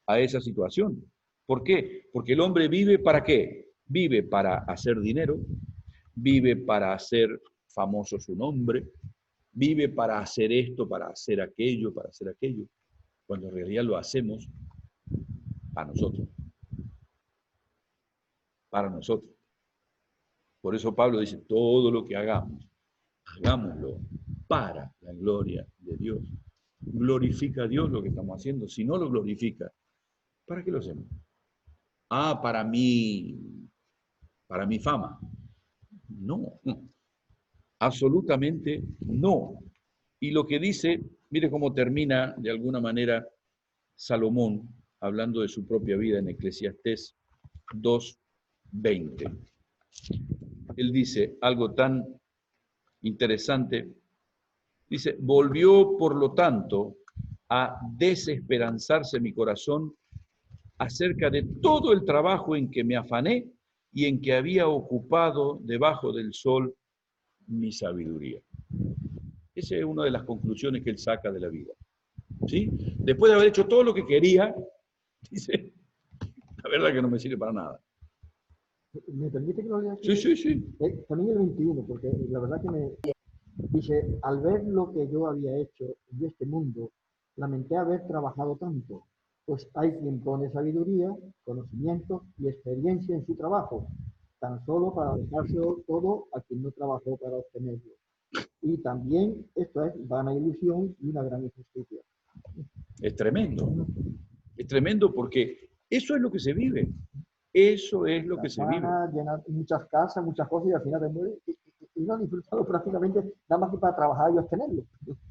a esa situación. ¿Por qué? Porque el hombre vive ¿para qué? Vive para hacer dinero, vive para hacer famoso su nombre, vive para hacer esto, para hacer aquello, cuando en realidad lo hacemos para nosotros. Para nosotros. Por eso Pablo dice, todo lo que hagamos, hagámoslo para la gloria de Dios. Glorifica a Dios lo que estamos haciendo. Si no lo glorifica, ¿para qué lo hacemos? Ah, para mi fama. No, absolutamente no. Y lo que dice, mire cómo termina de alguna manera Salomón, hablando de su propia vida en Eclesiastés 2:20. Él dice algo tan interesante. Dice, volvió por lo tanto a desesperanzarse mi corazón acerca de todo el trabajo en que me afané y en que había ocupado debajo del sol mi sabiduría. Esa es una de las conclusiones que él saca de la vida. ¿Sí? Después de haber hecho todo lo que quería, dice, la verdad que no me sirve para nada. ¿Me permite que lo lea aquí? Sí, sí, sí. También el 21, porque la verdad que me dice, al ver lo que yo había hecho en este mundo, lamenté haber trabajado tanto, pues hay quien pone sabiduría, conocimiento y experiencia en su trabajo, tan solo para dejarse todo a quien no trabajó para obtenerlo. Y también esto es vana ilusión y una gran injusticia. Es tremendo. Es tremendo porque eso es lo que se vive. Eso es lo que se vive. Van a llenar muchas casas, muchas cosas y al final te mueres y no han disfrutado prácticamente nada más que para trabajar y obtenerlo.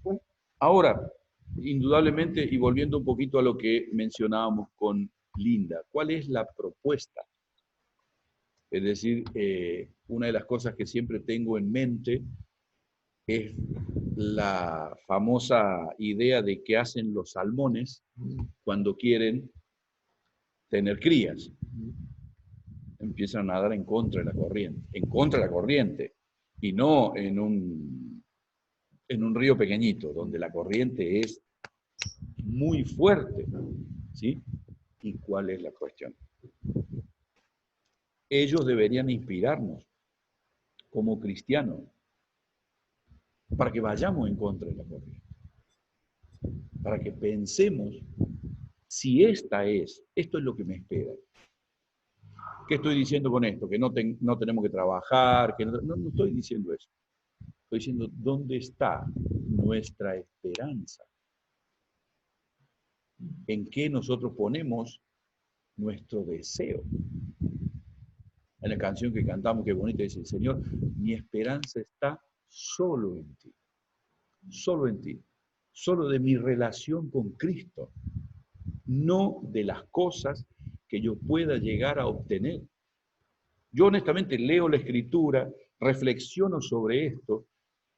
Pues, Ahora, indudablemente, y volviendo un poquito a lo que mencionábamos con Linda, ¿cuál es la propuesta? Es decir, una de las cosas que siempre tengo en mente es la famosa idea de que hacen los salmones cuando quieren tener crías. Empiezan a nadar en contra de la corriente, y no en un río pequeñito, donde la corriente es muy fuerte, ¿sí? ¿Y cuál es la cuestión? Ellos deberían inspirarnos como cristianos para que vayamos en contra de la corriente, para que pensemos si esto es lo que me espera. ¿Qué estoy diciendo con esto? Que no tenemos que trabajar, que no estoy diciendo eso. Estoy diciendo, ¿dónde está nuestra esperanza? ¿En qué nosotros ponemos nuestro deseo? En la canción que cantamos, que bonita, dice el Señor, mi esperanza está solo en ti, solo de mi relación con Cristo, no de las cosas que yo pueda llegar a obtener. Yo honestamente leo la Escritura, reflexiono sobre esto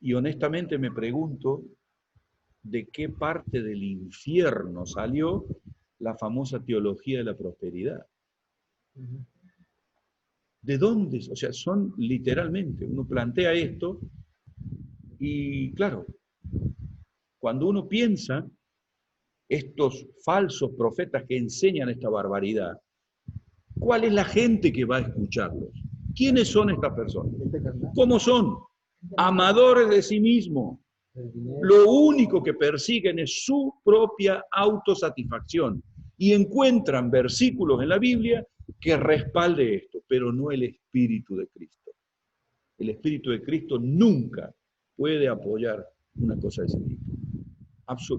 y honestamente me pregunto de qué parte del infierno salió la famosa teología de la prosperidad. ¿De dónde? O sea, son literalmente, uno plantea esto y claro, cuando uno piensa, estos falsos profetas que enseñan esta barbaridad, ¿cuál es la gente que va a escucharlos? ¿Quiénes son estas personas? ¿Cómo son? Amadores de sí mismos. Lo único que persiguen es su propia autosatisfacción y encuentran versículos en la Biblia que respalde esto, pero no el Espíritu de Cristo. El Espíritu de Cristo nunca puede apoyar una cosa de ese tipo.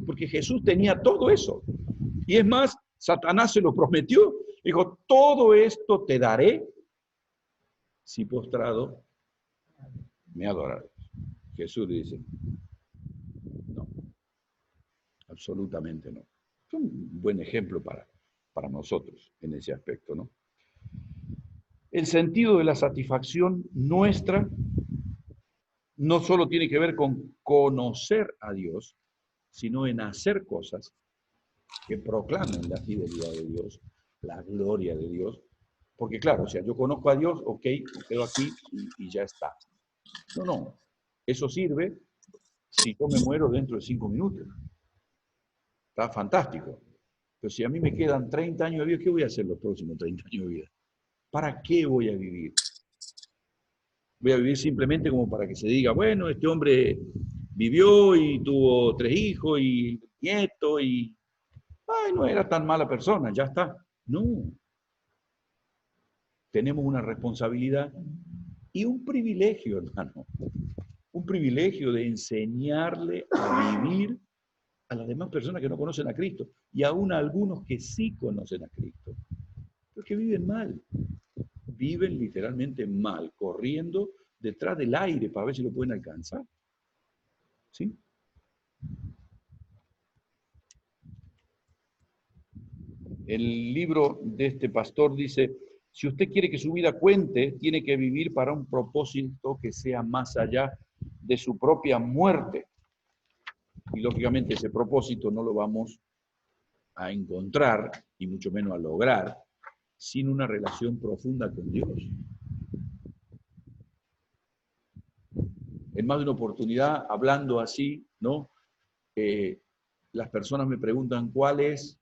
Porque Jesús tenía todo eso. Y es más, Satanás se lo prometió. Dijo, todo esto te daré si postrado me adorarás. Jesús dice, no, absolutamente no. Es un buen ejemplo para nosotros en ese aspecto, ¿no? El sentido de la satisfacción nuestra no solo tiene que ver con conocer a Dios, sino en hacer cosas que proclamen la fidelidad de Dios, la gloria de Dios. Porque claro, o sea, yo conozco a Dios, ok, me quedo aquí y ya está. No, eso sirve si yo me muero dentro de 5 minutos. Está fantástico. Pero si a mí me quedan 30 años de vida, ¿qué voy a hacer los próximos 30 años de vida? ¿Para qué voy a vivir? Voy a vivir simplemente como para que se diga, bueno, este hombre vivió y tuvo 3 hijos y nietos y ay, no era tan mala persona, ya está. No. Tenemos una responsabilidad y un privilegio, hermano. Un privilegio de enseñarle a vivir a las demás personas que no conocen a Cristo y aún a algunos que sí conocen a Cristo, pero que viven mal. Viven literalmente mal, corriendo detrás del aire para ver si lo pueden alcanzar. ¿Sí? El libro de este pastor dice, si usted quiere que su vida cuente, tiene que vivir para un propósito que sea más allá de su propia muerte. Y lógicamente ese propósito no lo vamos a encontrar, y mucho menos a lograr, sin una relación profunda con Dios. En más de una oportunidad, hablando así, ¿no? Las personas me preguntan cuál es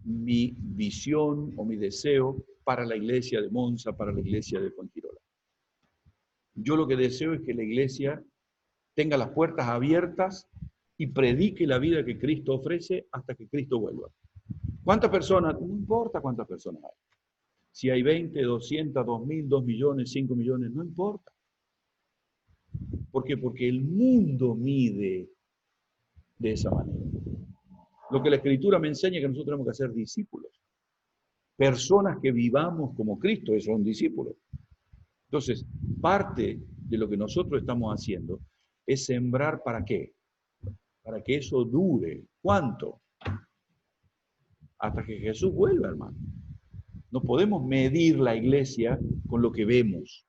mi visión o mi deseo para la iglesia de Monza, para la iglesia de Fuengirola. Yo lo que deseo es que la iglesia tenga las puertas abiertas y predique la vida que Cristo ofrece hasta que Cristo vuelva. ¿Cuántas personas? No importa cuántas personas hay. Si hay 20, 200, 2000, 2 millones, 5 millones, no importa. ¿Por qué? Porque el mundo mide de esa manera. Lo que la Escritura me enseña es que nosotros tenemos que ser discípulos. Personas que vivamos como Cristo, esos son discípulos. Entonces, parte de lo que nosotros estamos haciendo es sembrar ¿para qué? Para que eso dure. ¿Cuánto? Hasta que Jesús vuelva, hermano. No podemos medir la iglesia con lo que vemos.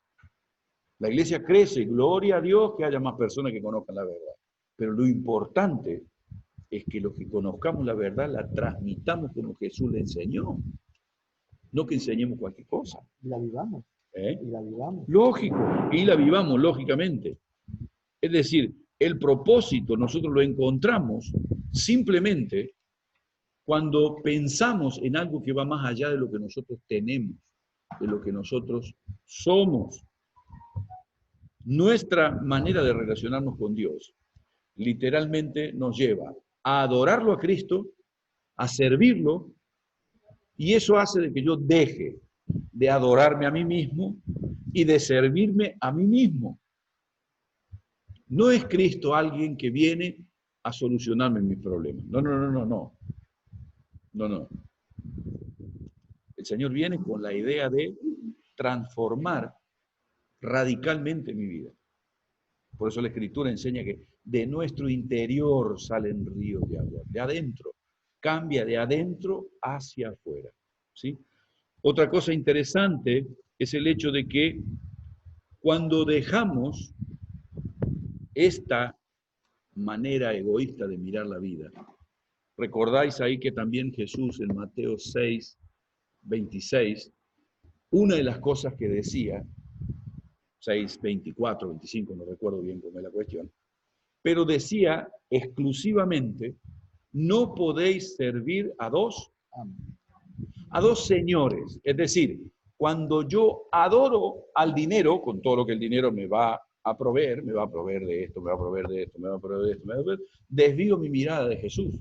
La iglesia crece, gloria a Dios que haya más personas que conozcan la verdad. Pero lo importante es que los que conozcamos la verdad la transmitamos como Jesús le enseñó. No que enseñemos cualquier cosa. Y la vivamos. ¿Eh? Y la vivamos. Lógico, y la vivamos, lógicamente. Es decir, el propósito nosotros lo encontramos simplemente cuando pensamos en algo que va más allá de lo que nosotros tenemos, de lo que nosotros somos. Nuestra manera de relacionarnos con Dios literalmente nos lleva a adorarlo a Cristo, a servirlo, y eso hace de que yo deje de adorarme a mí mismo y de servirme a mí mismo. No es Cristo alguien que viene a solucionarme mis problemas. No, no, no, no, no. No, no. El Señor viene con la idea de transformar radicalmente mi vida. Por eso la Escritura enseña que de nuestro interior salen ríos de agua, de adentro. Cambia de adentro hacia afuera. ¿Sí? Otra cosa interesante es el hecho de que cuando dejamos esta manera egoísta de mirar la vida, recordáis ahí que también Jesús en Mateo 6, 26, una de las cosas que decía, 6, 24, 25, no recuerdo bien cómo es la cuestión, pero decía exclusivamente, no podéis servir a dos señores. Es decir, cuando yo adoro al dinero, con todo lo que el dinero me va a proveer de esto, me va a proveer de esto, me va a proveer de esto, me va a proveer, desvío mi mirada de Jesús.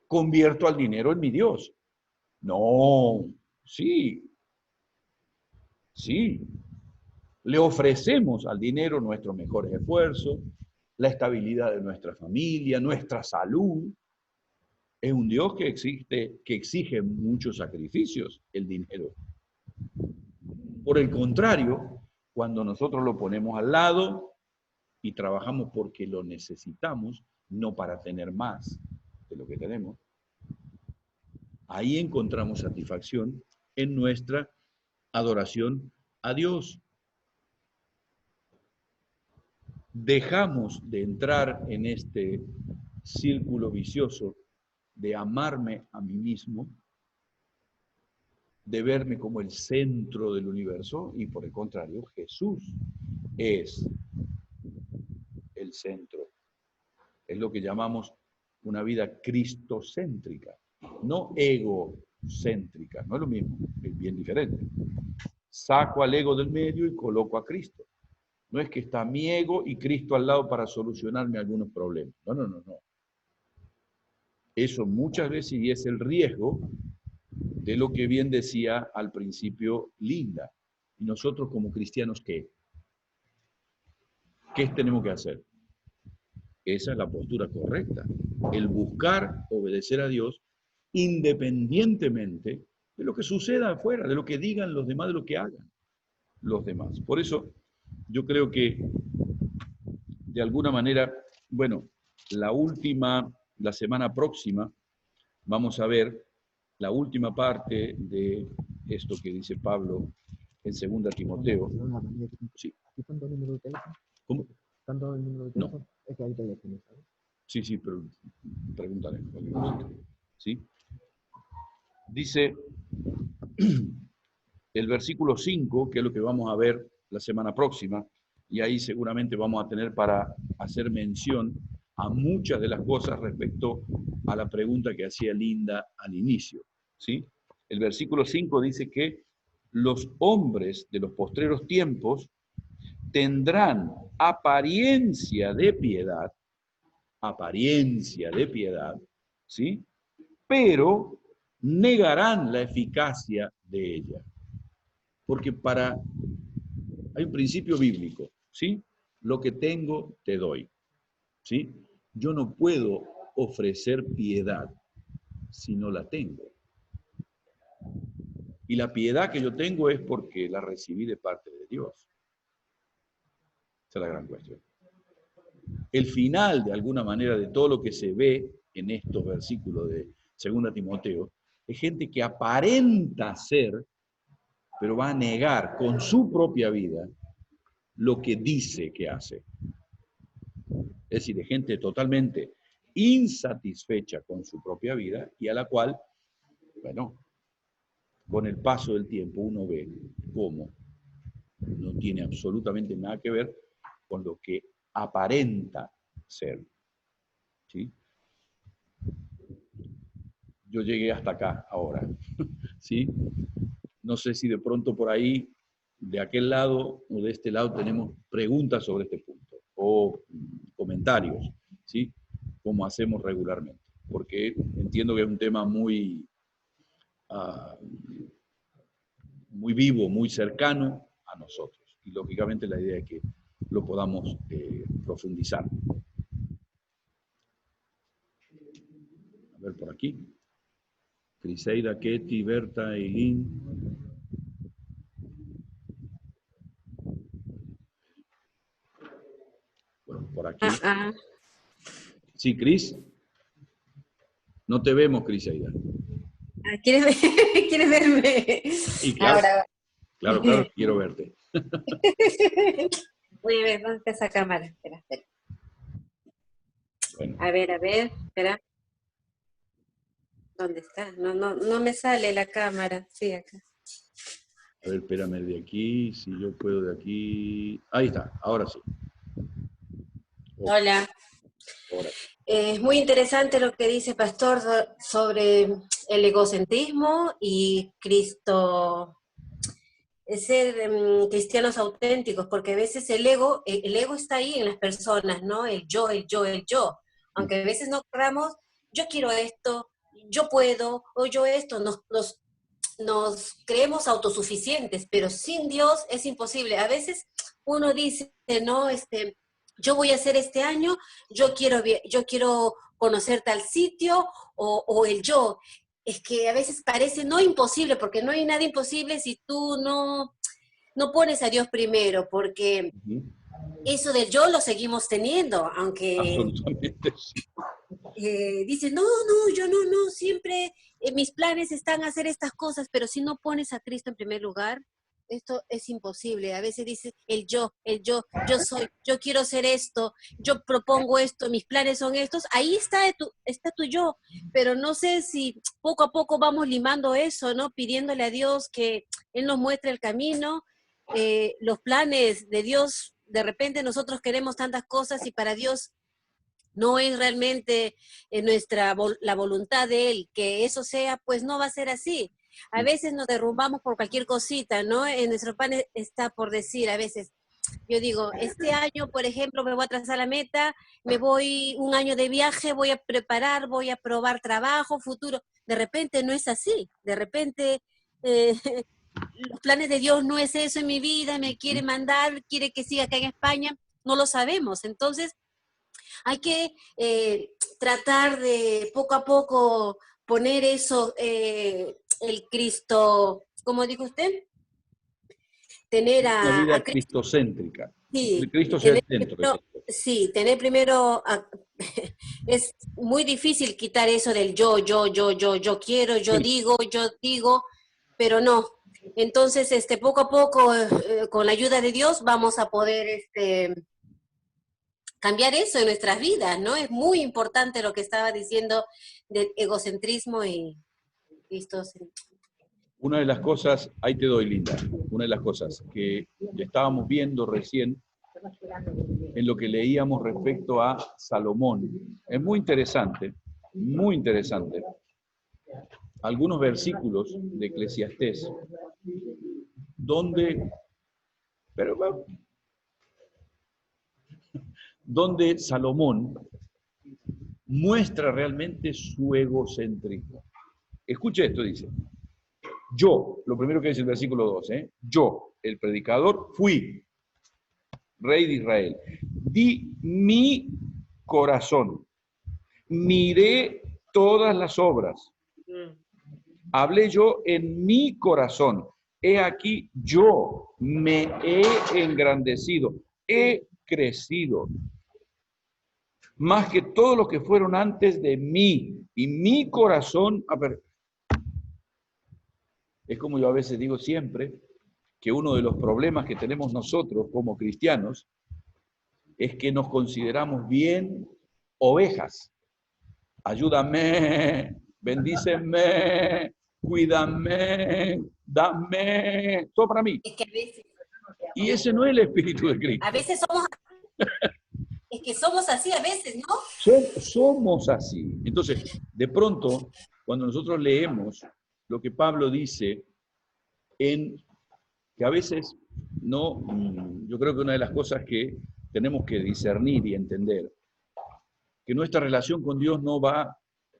Convierto al dinero en mi Dios. No, sí. Le ofrecemos al dinero nuestros mejores esfuerzos, la estabilidad de nuestra familia, nuestra salud. Es un Dios que exige muchos sacrificios, el dinero. Por el contrario, cuando nosotros lo ponemos al lado y trabajamos porque lo necesitamos, no para tener más de lo que tenemos, ahí encontramos satisfacción en nuestra adoración a Dios. Dejamos de entrar en este círculo vicioso de amarme a mí mismo, de verme como el centro del universo, y por el contrario, Jesús es el centro. Es lo que llamamos una vida cristocéntrica, no egocéntrica, no es lo mismo, es bien diferente. Saco al ego del medio y coloco a Cristo. No es que está mi ego y Cristo al lado para solucionarme algunos problemas. No, no, no, no. Eso muchas veces y es el riesgo de lo que bien decía al principio Linda. ¿Y nosotros como cristianos qué? ¿Qué tenemos que hacer? Esa es la postura correcta. El buscar obedecer a Dios independientemente de lo que suceda afuera, de lo que digan los demás, de lo que hagan los demás. Por eso yo creo que de alguna manera, bueno, la semana próxima vamos a ver la última parte de esto que dice Pablo en 2 Timoteo. Sí. ¿Aquí están el número de teléfono? ¿Cómo? ¿Están el número de teléfono? No. Es que ahorita ya tienes, ¿sabes? Sí, pero pregúntale. ¿Sí? Dice el versículo 5, que es lo que vamos a ver la semana próxima, y ahí seguramente vamos a tener para hacer mención a muchas de las cosas respecto a la pregunta que hacía Linda al inicio. ¿Sí? El versículo 5 dice que los hombres de los postreros tiempos tendrán apariencia de piedad, ¿sí? Pero negarán la eficacia de ella. Porque hay un principio bíblico, ¿sí? Lo que tengo, te doy, ¿sí? Yo no puedo ofrecer piedad si no la tengo? Y la piedad que yo tengo es porque la recibí de parte de Dios. Esa es la gran cuestión. El final, de alguna manera, de todo lo que se ve en estos versículos de 2 Timoteo, es gente que aparenta ser, pero va a negar con su propia vida lo que dice que hace. Es decir, de gente totalmente insatisfecha con su propia vida y a la cual, bueno, con el paso del tiempo uno ve cómo no tiene absolutamente nada que ver con lo que aparenta ser. ¿Sí? Yo llegué hasta acá ahora. ¿Sí? No sé si de pronto por ahí, de aquel lado o de este lado, tenemos preguntas sobre este punto o comentarios, ¿sí? Como hacemos regularmente. Porque entiendo que es un tema muy, muy vivo, muy cercano a nosotros. Y lógicamente la idea es que lo podamos profundizar. A ver por aquí. Criseida, Ketty, Berta, Eileen. Bueno, por aquí. Sí, Cris. No te vemos, Criseida. ¿Quieres verme? Sí, claro. Ahora. Claro, quiero verte. Voy a ver dónde está esa cámara. Espera. Bueno. A ver, espera. ¿Dónde está? No me sale la cámara. Sí, acá. A ver, espérame de aquí, si yo puedo de aquí. Ahí está, ahora sí. Hola. Ahora. Es muy interesante lo que dice Pastor sobre el egocentrismo y Cristo, ser cristianos auténticos, porque a veces el ego está ahí en las personas, ¿no? El yo. Aunque a veces no queramos, yo quiero esto, yo puedo, o yo esto, nos creemos autosuficientes, pero sin Dios es imposible. A veces uno dice, no, yo voy a hacer este año, yo quiero conocer tal sitio, o el yo. Es que a veces parece no imposible, porque no hay nada imposible si tú no pones a Dios primero, porque eso del yo lo seguimos teniendo, aunque absolutamente sí. Dices, no, yo no, siempre mis planes están hacer estas cosas, pero si no pones a Cristo en primer lugar, esto es imposible. A veces dices, yo soy, yo quiero ser esto, yo propongo esto, mis planes son estos, ahí está tu yo, pero no sé si poco a poco vamos limando eso, ¿no? Pidiéndole a Dios que Él nos muestre el camino, los planes de Dios, de repente nosotros queremos tantas cosas y para Dios no es realmente la voluntad de Él, que eso sea, pues no va a ser así. A veces nos derrumbamos por cualquier cosita, ¿no? En nuestro plan está por decir, a veces, yo digo, este año, por ejemplo, me voy a trazar la meta, me voy un año de viaje, voy a preparar, voy a probar trabajo, futuro. De repente no es así, de repente los planes de Dios no es eso en mi vida, me quiere mandar, quiere que siga acá en España, no lo sabemos. Entonces, hay que tratar de poco a poco poner eso, el Cristo, ¿cómo dijo usted? Tener Una vida a Cristo. cristocéntrica. Sí, El Cristo sea el centro. sí, tener primero, es muy difícil quitar eso del yo quiero, yo digo, pero no. Entonces, poco a poco, con la ayuda de Dios, vamos a poder, cambiar eso en nuestras vidas, ¿no? Es muy importante lo que estaba diciendo del egocentrismo y cristocentrismo. Una de las cosas, ahí te doy, Linda, una de las cosas que estábamos viendo recién en lo que leíamos respecto a Salomón, es muy interesante, algunos versículos de Eclesiastés, donde Salomón muestra realmente su egocentrismo. Escuche esto, dice. Yo, lo primero que dice el versículo 2, yo, el predicador, fui rey de Israel. Di mi corazón miré todas las obras. Hablé yo en mi corazón. He aquí, yo me he engrandecido, he crecido, más que todos los que fueron antes de mí. Y mi corazón, a ver, es como yo a veces digo siempre, que uno de los problemas que tenemos nosotros como cristianos es que nos consideramos bien ovejas. Ayúdame, bendíceme, cuídame, dame, todo para mí. Es que a veces, Y ese no es el Espíritu de Cristo. a veces somos, es que somos así a veces, ¿no? Somos así. Entonces, de pronto, cuando nosotros leemos lo que Pablo dice, que a veces no, yo creo que una de las cosas que tenemos que discernir y entender, que nuestra relación con Dios no va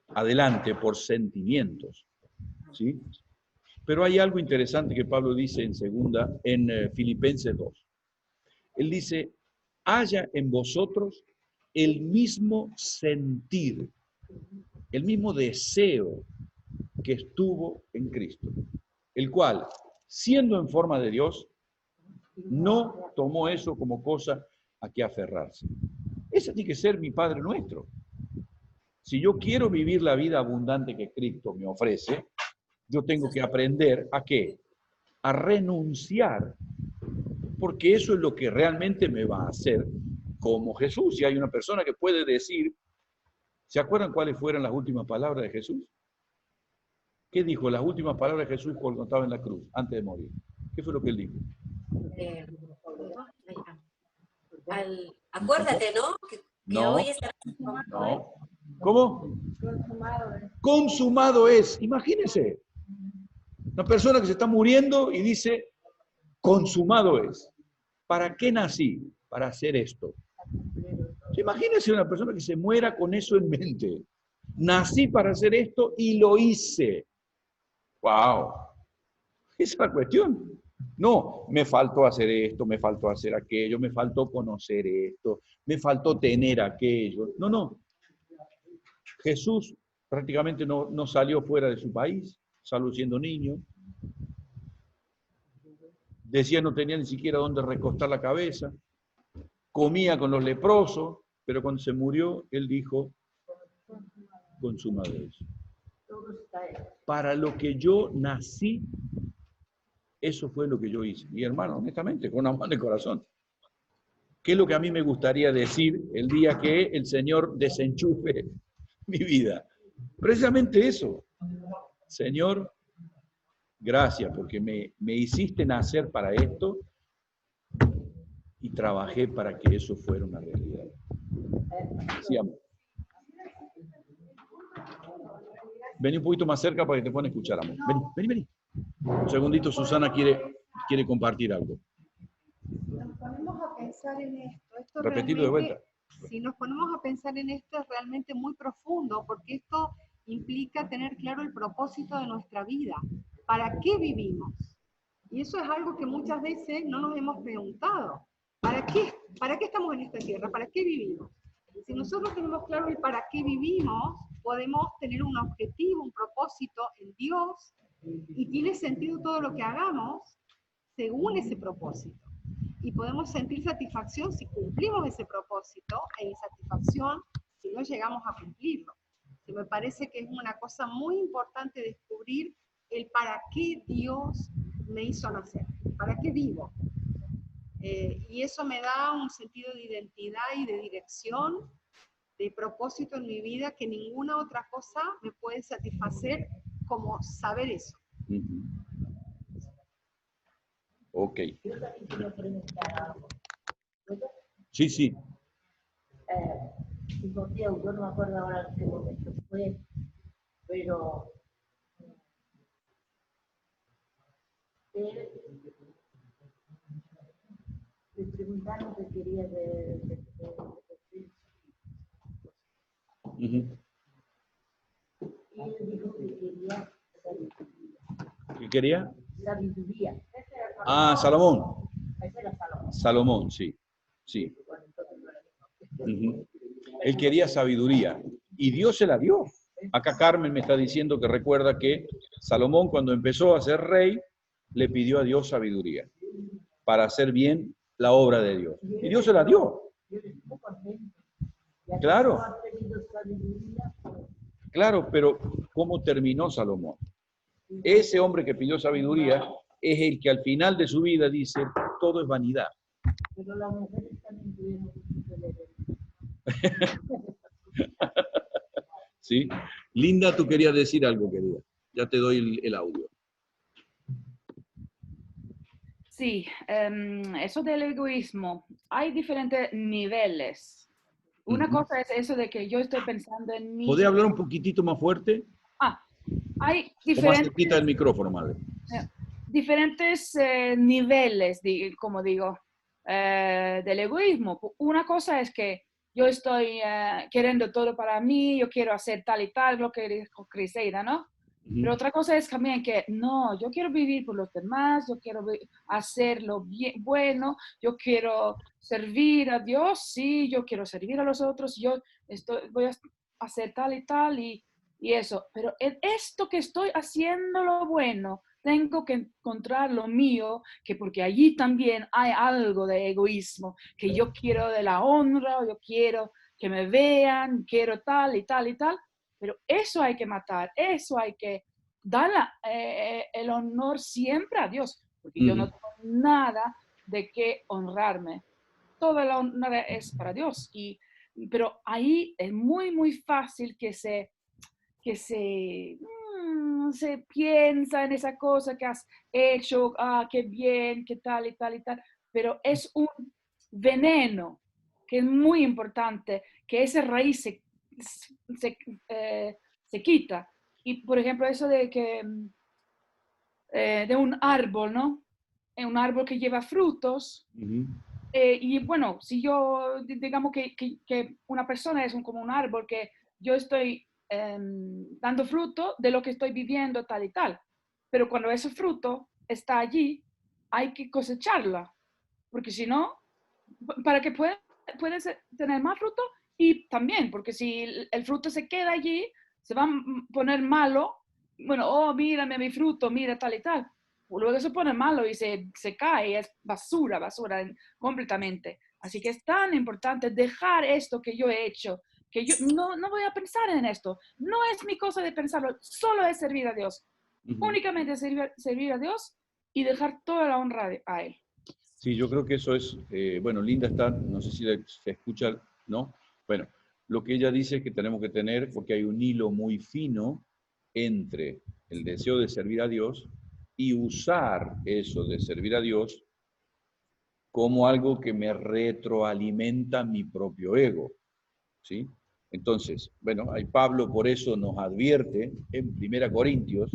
adelante por sentimientos, ¿sí? Pero hay algo interesante que Pablo dice en Filipenses 2. Él dice, haya en vosotros el mismo sentir, el mismo deseo que estuvo en Cristo, el cual, siendo en forma de Dios, no tomó eso como cosa a que aferrarse. Ese tiene que ser mi Padre nuestro. Si yo quiero vivir la vida abundante que Cristo me ofrece, yo tengo que aprender ¿a qué? A renunciar, porque eso es lo que realmente me va a hacer como Jesús. Y hay una persona que puede decir, ¿se acuerdan cuáles fueron las últimas palabras de Jesús? ¿Qué dijo las últimas palabras de Jesús cuando estaba en la cruz, antes de morir? ¿Qué fue lo que él dijo? Acuérdate, ¿no? Que No, hoy estará... no. ¿Cómo? Consumado es. Imagínense. Una persona que se está muriendo y dice, consumado es. ¿Para qué nací? Para hacer esto. Imagínense una persona que se muera con eso en mente. Nací para hacer esto y lo hice. ¡Wow! Esa es la cuestión. No, me faltó hacer esto, me faltó hacer aquello, me faltó conocer esto, me faltó tener aquello. No, no. Jesús prácticamente no salió fuera de su país, salvo siendo niño. Decía no tenía ni siquiera dónde recostar la cabeza. Comía con los leprosos, pero cuando se murió, él dijo, consumado es. Para lo que yo nací, eso fue lo que yo hice. Y hermano, honestamente, con una mano en el corazón. ¿Qué es lo que a mí me gustaría decir el día que el Señor desenchufe mi vida? Precisamente eso. Señor, gracias porque me hiciste nacer para esto y trabajé para que eso fuera una realidad. Decíamos. Vení un poquito más cerca para que te puedan escuchar, amor. Vení. Un segundito, Susana quiere compartir algo. Nos ponemos a pensar en esto Repetirlo de vuelta. Si nos ponemos a pensar en esto es realmente muy profundo, porque esto implica tener claro el propósito de nuestra vida. ¿Para qué vivimos? Y eso es algo que muchas veces no nos hemos preguntado. ¿Para qué estamos en esta tierra? ¿Para qué vivimos? Si nosotros tenemos claro el para qué vivimos, podemos tener un objetivo, un propósito en Dios, y tiene sentido todo lo que hagamos según ese propósito. Y podemos sentir satisfacción si cumplimos ese propósito e insatisfacción si no llegamos a cumplirlo. Y me parece que es una cosa muy importante descubrir el para qué Dios me hizo nacer, para qué vivo. Y eso me da un sentido de identidad y de dirección, de propósito en mi vida que ninguna otra cosa me puede satisfacer como saber eso. Ok. Yo también quiero preguntar algo. Sí. Timoteo, yo no me acuerdo ahora en qué momento fue, pero él le preguntaron qué quería de y él dijo que quería sabiduría. ¿Qué quería? Sabiduría. Ah, Salomón. Ese era Salomón. Salomón, sí. Él quería sabiduría. y Dios se la dio. Acá Carmen me está diciendo que recuerda que Salomón, cuando empezó a ser rey, le pidió a Dios sabiduría para hacer bien la obra de Dios. Y Dios se la dio. Claro. Claro, pero ¿cómo terminó Salomón? Ese hombre que pidió sabiduría es el que al final de su vida dice, todo es vanidad. Pero las mujeres también tuvieron mucho ¿Sí? Linda, tú querías decir algo, querida. Ya te doy el audio. Sí, eso del egoísmo, hay diferentes niveles. Una cosa es eso de que yo estoy pensando en mí. ¿Podés hablar un poquitito más fuerte? Hay O más diferentes, cerquita del micrófono, madre. diferentes niveles, como digo, del egoísmo. Una cosa es que yo estoy queriendo todo para mí, yo quiero hacer tal y tal, lo que dijo Criseida, ¿no? Pero otra cosa es también que, no, yo quiero vivir por los demás, yo quiero hacer lo bien, bueno, yo quiero servir a Dios, sí, yo quiero servir a los otros, voy a hacer tal y tal y eso. Pero en esto que estoy haciendo lo bueno, tengo que encontrar lo mío, que porque allí también hay algo de egoísmo, que yo quiero de la honra, yo quiero que me vean, quiero tal y tal y tal. Pero eso hay que matar, eso hay que dar el honor siempre a Dios, porque yo no tengo nada de qué honrarme. Toda la honra es para Dios. Pero ahí es muy, muy fácil que se piensa en esa cosa que has hecho, qué bien, qué tal y tal y tal. Pero es un veneno que es muy importante, que esa raíz se quita. Y por ejemplo, eso de que de un árbol, ¿no? Un árbol que lleva frutos. Y bueno, si yo, digamos que una persona es como un árbol que yo estoy dando fruto de lo que estoy viviendo, tal y tal. Pero cuando ese fruto está allí, hay que cosecharla. Porque si no, para que puedas tener más fruto y también, porque si el fruto se queda allí, se va a poner malo. Bueno, oh, mírame mi fruto, mira tal y tal. Luego se pone malo y se cae, es basura completamente. Así que es tan importante dejar esto que yo he hecho, que yo no voy a pensar en esto. No es mi cosa de pensarlo, solo es servir a Dios. Únicamente servir a Dios y dejar toda la honra a Él. Sí, yo creo que eso es, bueno, Linda está, no sé si se escucha, ¿no? Bueno, lo que ella dice es que tenemos que tener, porque hay un hilo muy fino entre el deseo de servir a Dios y usar eso de servir a Dios como algo que me retroalimenta mi propio ego, ¿sí? Entonces, bueno, ahí Pablo por eso nos advierte en 1 Corintios,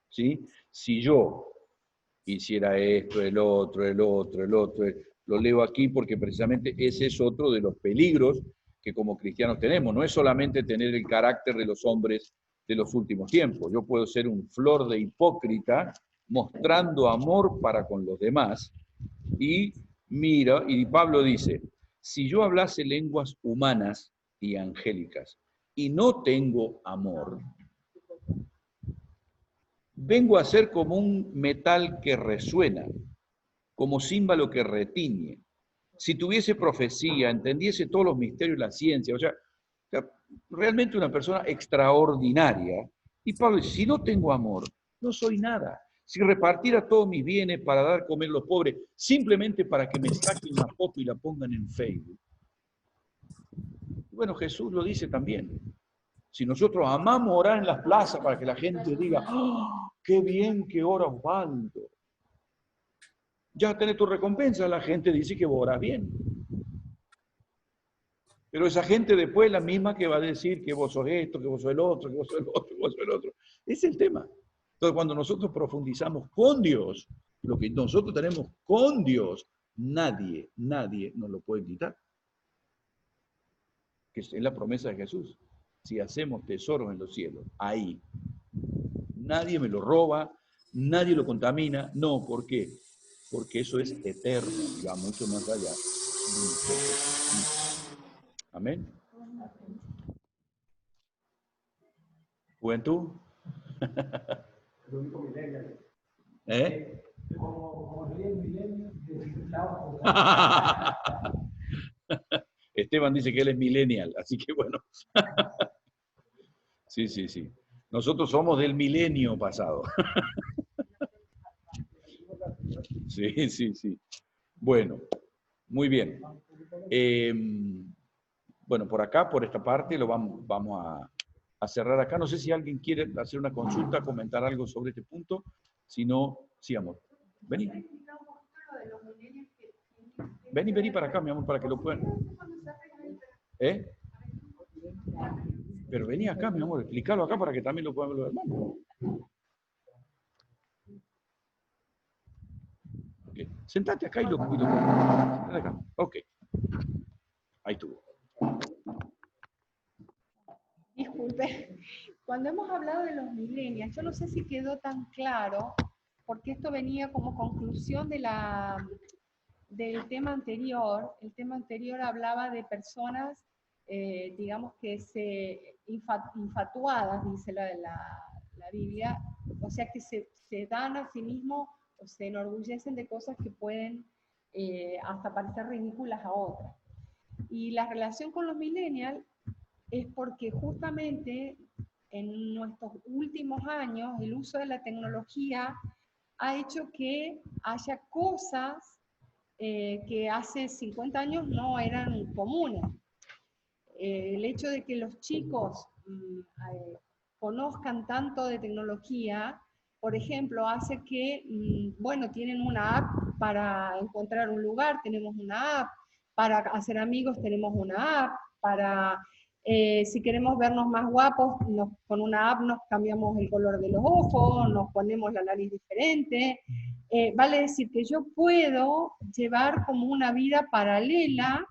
¿sí? Si yo hiciera esto, el otro, lo leo aquí porque precisamente ese es otro de los peligros que como cristianos tenemos. No es solamente tener el carácter de los hombres de los últimos tiempos. Yo puedo ser un flor de hipócrita mostrando amor para con los demás. Y mira, y Pablo dice, si yo hablase lenguas humanas y angélicas y no tengo amor, vengo a ser como un metal que resuena, como címbalo que retiñe. Si tuviese profecía, entendiese todos los misterios de la ciencia, o sea, realmente una persona extraordinaria. Y Pablo dice, si no tengo amor, no soy nada. Si repartiera todos mis bienes para dar comer a los pobres, simplemente para que me saquen una foto y la pongan en Facebook. Bueno, Jesús lo dice también. Si nosotros amamos orar en las plazas para que la gente diga, ¡oh, qué bien que ora Osvaldo! Ya tenés tu recompensa, la gente dice que vos orás bien. Pero esa gente después es la misma que va a decir que vos sos esto, que vos sos el otro, que vos sos el otro, que vos sos el otro. Ese es el tema. Entonces, cuando nosotros profundizamos con Dios, lo que nosotros tenemos con Dios, nadie nos lo puede quitar. Que es la promesa de Jesús. Si hacemos tesoros en los cielos, ahí. Nadie me lo roba, nadie lo contamina. No, ¿por qué? Porque eso es eterno y va mucho más allá. Amén. ¿Juventud? ¿Eh? Esteban dice que él es millennial, así que bueno. Sí, sí, sí. Nosotros somos del milenio pasado. Sí, sí, sí. Bueno, muy bien. Bueno, por acá, por esta parte, lo vamos a cerrar acá. No sé si alguien quiere hacer una consulta, comentar algo sobre este punto. Si no, sigamos. Vení. Vení para acá, mi amor, para que lo puedan. ¿Eh? Pero vení acá, mi amor, explícalo acá para que también lo puedan ver. Okay. Sentate acá y lo sentate acá. Ok. Ahí estuvo. Disculpe, cuando hemos hablado de los millennials, yo no sé si quedó tan claro, porque esto venía como conclusión de del tema anterior. El tema anterior hablaba de personas, digamos que infatuadas, dice la Biblia, o sea que se dan a sí mismos o se enorgullecen de cosas que pueden hasta parecer ridículas a otras. Y la relación con los millennials es porque justamente en nuestros últimos años el uso de la tecnología ha hecho que haya cosas que hace 50 años no eran comunes. El hecho de que los chicos conozcan tanto de tecnología, por ejemplo, hace que, bueno, tienen una app para encontrar un lugar, tenemos una app, para hacer amigos tenemos una app, para si queremos vernos más guapos, con una app nos cambiamos el color de los ojos, nos ponemos la nariz diferente. Vale decir que yo puedo llevar como una vida paralela,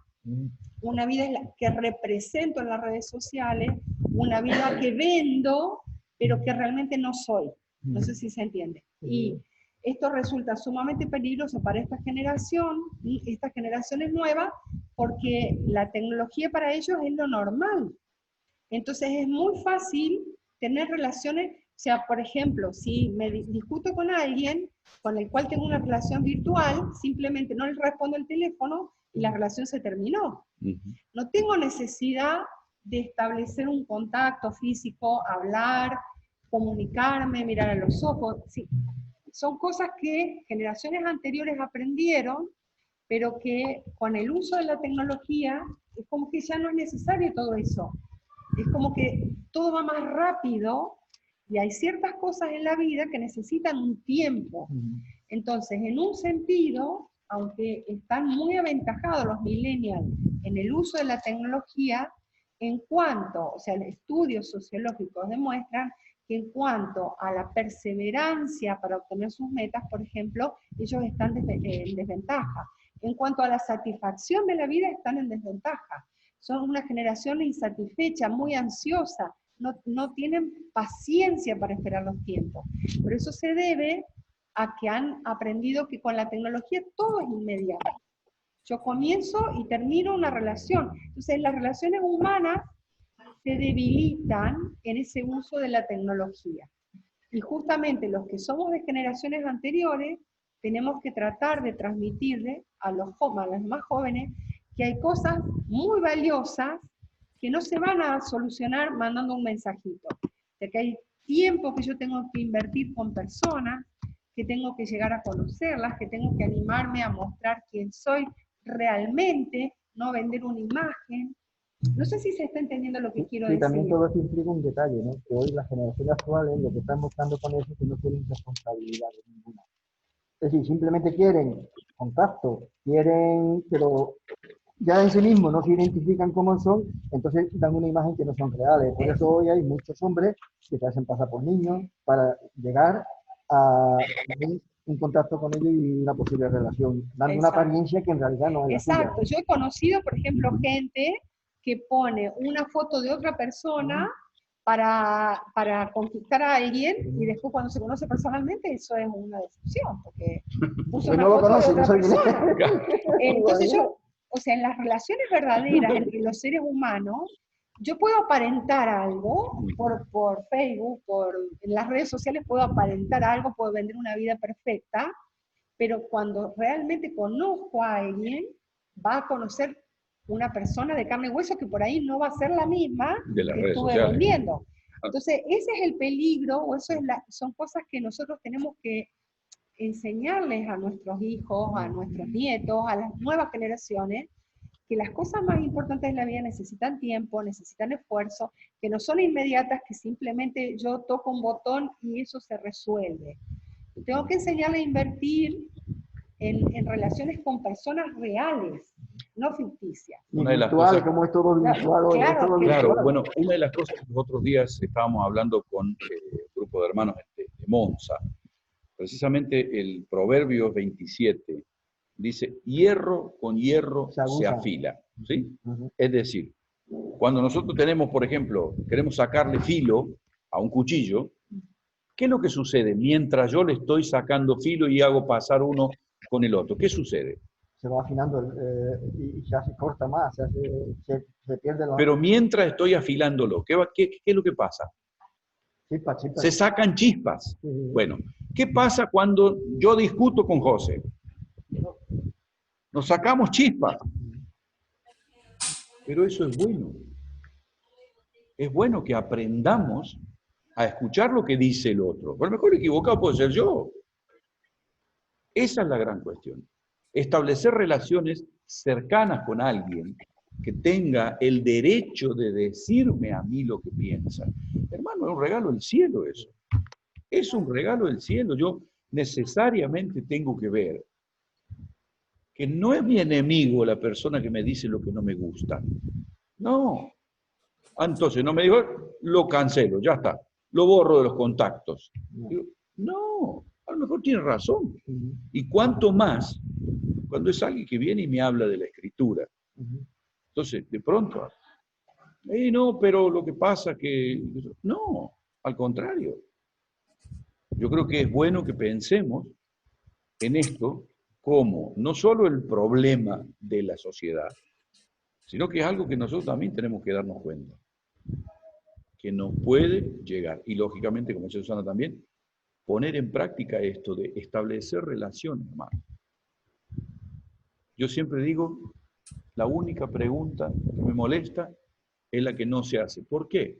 una vida que represento en las redes sociales, una vida que vendo, pero que realmente no soy. No sé si se entiende. Y esto resulta sumamente peligroso para esta generación, estas generaciones nuevas, porque la tecnología para ellos es lo normal. Entonces es muy fácil tener relaciones, o sea, por ejemplo, si me discuto con alguien con el cual tengo una relación virtual, simplemente no le respondo el teléfono y la relación se terminó. No tengo necesidad de establecer un contacto físico, hablar, comunicarme, mirar a los ojos. Sí, son cosas que generaciones anteriores aprendieron, pero que con el uso de la tecnología es como que ya no es necesario todo eso. Es como que todo va más rápido y hay ciertas cosas en la vida que necesitan un tiempo. Entonces, en un sentido, aunque están muy aventajados los millennials en el uso de la tecnología, en cuanto, o sea, estudios sociológicos demuestran que en cuanto a la perseverancia para obtener sus metas, por ejemplo, ellos están en desventaja. En cuanto a la satisfacción de la vida, están en desventaja. Son una generación insatisfecha, muy ansiosa, no tienen paciencia para esperar los tiempos. Por eso se debe a que han aprendido que con la tecnología todo es inmediato. Yo comienzo y termino una relación. Entonces las relaciones humanas se debilitan en ese uso de la tecnología. Y justamente los que somos de generaciones anteriores tenemos que tratar de transmitirle a los más jóvenes que hay cosas muy valiosas que no se van a solucionar mandando un mensajito. De que hay tiempo que yo tengo que invertir con personas, que tengo que llegar a conocerlas, que tengo que animarme a mostrar quién soy realmente, no vender una imagen. No sé si se está entendiendo lo que quiero decir. También todo esto implica un detalle, ¿no? Que hoy las generaciones actuales lo que están mostrando con eso es que no tienen responsabilidad ninguna. Es decir, simplemente quieren contacto, pero ya en sí mismos no se identifican como son, entonces dan una imagen que no son reales. Por eso hoy hay muchos hombres que se hacen pasar por niños para llegar a un contacto con ellos y una posible relación, dando una apariencia que en realidad no es la suya. Exacto. Yo he conocido, por ejemplo, gente que pone una foto de otra persona para conquistar a alguien y después cuando se conoce personalmente eso es una decepción, porque puso una foto de otra persona. Entonces yo, o sea, en las relaciones verdaderas entre los seres humanos, yo puedo aparentar algo por Facebook, en las redes sociales puedo aparentar algo, puedo vender una vida perfecta, pero cuando realmente conozco a alguien, va a conocer una persona de carne y hueso que por ahí no va a ser la misma De las que redes estuve sociales. vendiendo. Entonces, ese es el peligro, o eso es son cosas que nosotros tenemos que enseñarles a nuestros hijos, a nuestros nietos, a las nuevas generaciones, que las cosas más importantes de la vida necesitan tiempo, necesitan esfuerzo, que no son inmediatas, que simplemente yo toco un botón y eso se resuelve. Tengo que enseñarle a invertir en relaciones con personas reales, no ficticias. Y Una de las virtual, cosas- como es todo virtual, hoy, es Claro, todo Claro, virtual. bueno, una de las cosas que los otros días estábamos hablando con un grupo de hermanos de Monza, precisamente el Proverbios 27 dice, hierro con hierro Se se aguza. afila, ¿sí? Ujú. Es decir, cuando nosotros tenemos, por ejemplo, queremos sacarle filo a un cuchillo, ¿qué es lo que sucede mientras yo le estoy sacando filo y hago pasar uno con el otro? ¿Qué sucede? Se va afinando y ya se corta más, se pierde la Pero mientras estoy afilándolo, ¿qué es lo que pasa? chispa, Se sacan chispas. Sí, sí, sí. Bueno, ¿qué pasa cuando yo discuto con José? Nos sacamos chispas. Pero eso es bueno. Es bueno que aprendamos a escuchar lo que dice el otro. Por lo mejor equivocado puedo ser yo. Esa es la gran cuestión. Establecer relaciones cercanas con alguien que tenga el derecho de decirme a mí lo que piensa. Hermano, es un regalo del cielo eso. Es un regalo del cielo. Yo necesariamente tengo que ver que no es mi enemigo la persona que me dice lo que no me gusta. No. Entonces no me dijo, lo cancelo, ya está. Lo borro de los contactos. Digo, no, a lo mejor tiene razón. Ujú, Y cuanto más cuando es alguien que viene y me habla de la escritura. ujú. Entonces, de pronto, no, pero lo que pasa que... No, al contrario. Yo creo que es bueno que pensemos en esto como no solo el problema de la sociedad, sino que es algo que nosotros también tenemos que darnos cuenta, que nos puede llegar. Y lógicamente, como dice Susana también, poner en práctica esto de establecer relaciones, hermano. Yo siempre digo, la única pregunta que me molesta es la que no se hace. ¿Por qué?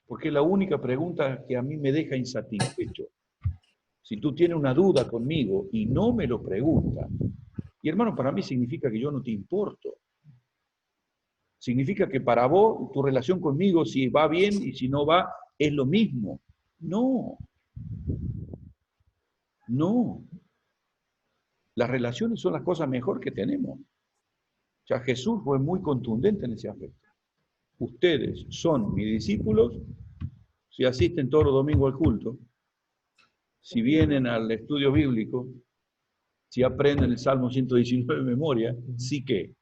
Porque es la única pregunta que a mí me deja insatisfecho. Si tú tienes una duda conmigo y no me lo preguntas, y hermano, para mí significa que yo no te importo. Significa que para vos, tu relación conmigo, si va bien y si no va, es lo mismo. No. No. Las relaciones son las cosas mejor que tenemos. O sea, Jesús fue muy contundente en ese aspecto. Ustedes son mis discípulos si asisten todos los domingos al culto, si vienen al estudio bíblico, si aprenden el Salmo 119 de memoria, sí que.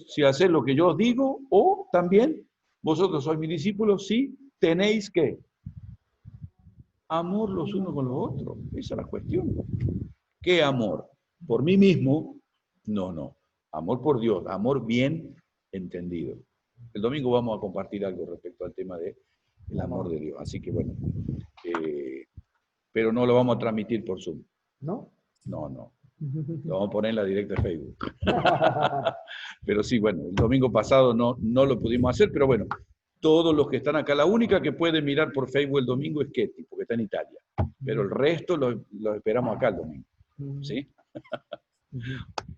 Si hacéis lo que yo os digo, o también vosotros sois mis discípulos si tenéis que amor los unos con los otros. Esa es la cuestión. ¿Qué amor? ¿Por mí mismo? No, no. Amor por Dios, amor bien entendido. El domingo vamos a compartir algo respecto al tema del amor de Dios. Así que bueno, pero no lo vamos a transmitir por Zoom. ¿No? No, no. Lo vamos a poner en la directa de Facebook. Pero sí, bueno, el domingo pasado no lo pudimos hacer, pero bueno, todos los que están acá, la única que puede mirar por Facebook el domingo es Ketty, porque está en Italia. Pero el resto lo esperamos acá el domingo. ¿Sí?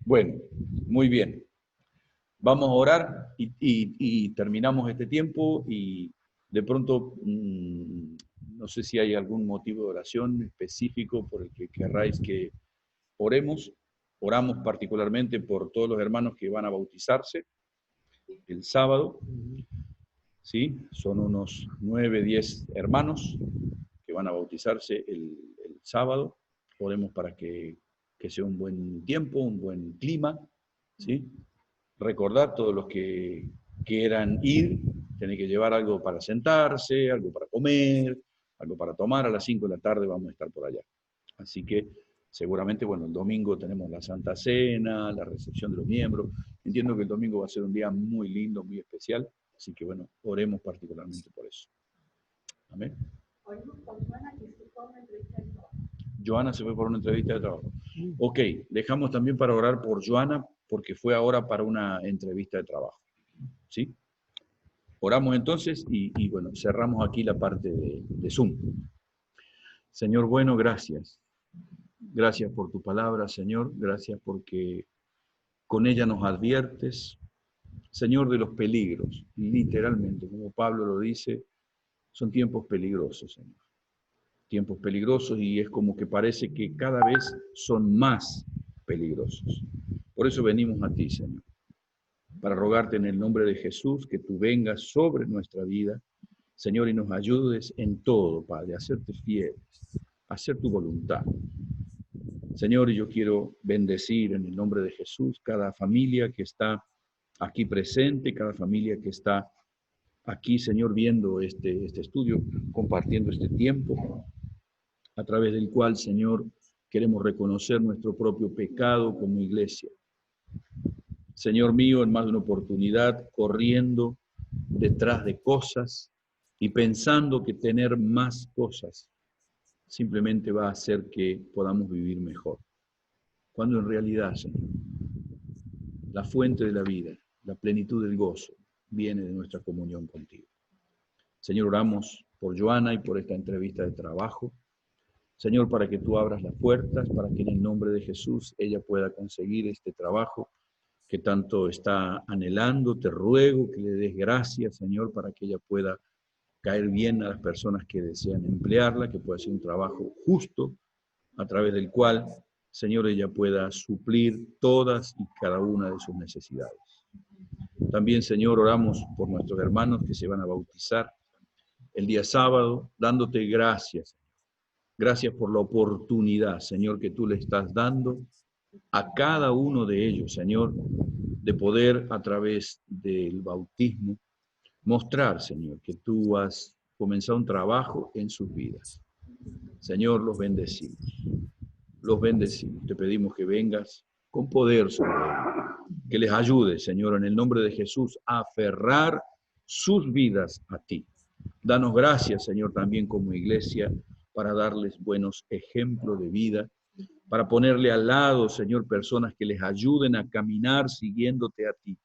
Bueno, muy bien. Vamos a orar y terminamos este tiempo y de pronto, no sé si hay algún motivo de oración específico por el que querráis que oremos. Oramos particularmente por todos los hermanos que van a bautizarse el sábado. ¿Sí? Son unos 9, 10 hermanos que van a bautizarse el sábado. Oremos para que sea un buen tiempo, un buen clima. ¿Sí? Recordar todos los que quieran ir, tienen que llevar algo para sentarse, algo para comer, algo para tomar. A las 5 de la tarde vamos a estar por allá. Así que Seguramente, bueno, el domingo tenemos la Santa Cena, la recepción de los miembros. Entiendo que el domingo va a ser un día muy lindo, muy especial, así que bueno, oremos particularmente por eso. Amén. Joana se fue por una entrevista de trabajo. Ok, dejamos también para orar por Joana, porque fue ahora para una entrevista de trabajo. ¿Sí? Oramos entonces y bueno, cerramos aquí la parte de Zoom. Señor bueno, gracias. Gracias por tu palabra, Señor. Gracias porque con ella nos adviertes, Señor, de los peligros. Literalmente, como Pablo lo dice, son tiempos peligrosos, Señor. Tiempos peligrosos y es como que parece que cada vez son más peligrosos. Por eso venimos a ti, Señor, para rogarte en el nombre de Jesús que tú vengas sobre nuestra vida, Señor, y nos ayudes en todo, Padre, a hacerte fieles, a hacer tu voluntad. Señor, yo quiero bendecir en el nombre de Jesús cada familia que está aquí presente, cada familia que está aquí, Señor, viendo este estudio, compartiendo este tiempo, a través del cual, Señor, queremos reconocer nuestro propio pecado como iglesia. Señor mío, en más de una oportunidad, corriendo detrás de cosas y pensando que tener más cosas simplemente va a hacer que podamos vivir mejor. Cuando en realidad, Señor, la fuente de la vida, la plenitud del gozo, viene de nuestra comunión contigo. Señor, oramos por Joana y por esta entrevista de trabajo. Señor, para que tú abras las puertas, para que en el nombre de Jesús ella pueda conseguir este trabajo que tanto está anhelando. Te ruego que le des gracias, Señor, para que ella pueda caer bien a las personas que desean emplearla, que pueda ser un trabajo justo, a través del cual, Señor, ella pueda suplir todas y cada una de sus necesidades. También, Señor, oramos por nuestros hermanos que se van a bautizar el día sábado, dándote gracias. Gracias por la oportunidad, Señor, que tú le estás dando a cada uno de ellos, Señor, de poder a través del bautismo mostrar, Señor, que tú has comenzado un trabajo en sus vidas. Señor, los bendecimos. Los bendecimos. Te pedimos que vengas con poder sobre ellos, que les ayude, Señor, en el nombre de Jesús, a aferrar sus vidas a ti. Danos gracias, Señor, también como iglesia, para darles buenos ejemplos de vida, para ponerle al lado, Señor, personas que les ayuden a caminar siguiéndote a ti,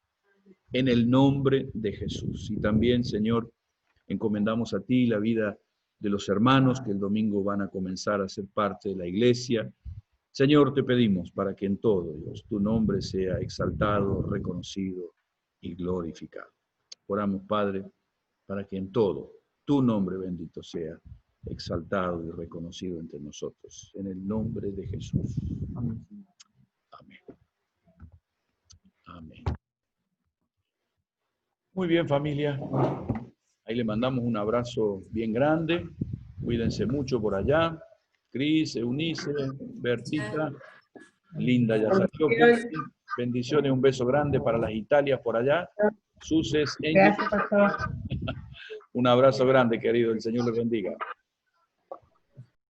en el nombre de Jesús. Y también, Señor, encomendamos a ti la vida de los hermanos que el domingo van a comenzar a ser parte de la iglesia. Señor, te pedimos para que en todo, Dios, tu nombre sea exaltado, reconocido y glorificado. Oramos, Padre, para que en todo tu nombre bendito sea exaltado y reconocido entre nosotros. En el nombre de Jesús. Amén. Amén. Amén. Muy bien, familia. Ahí le mandamos un abrazo bien grande. Cuídense mucho por allá. Cris, Eunice, Bertita, Linda ya salió. Bendiciones, un beso grande para las Italias por allá. Suces, Angel. Un abrazo grande, querido. El Señor les bendiga.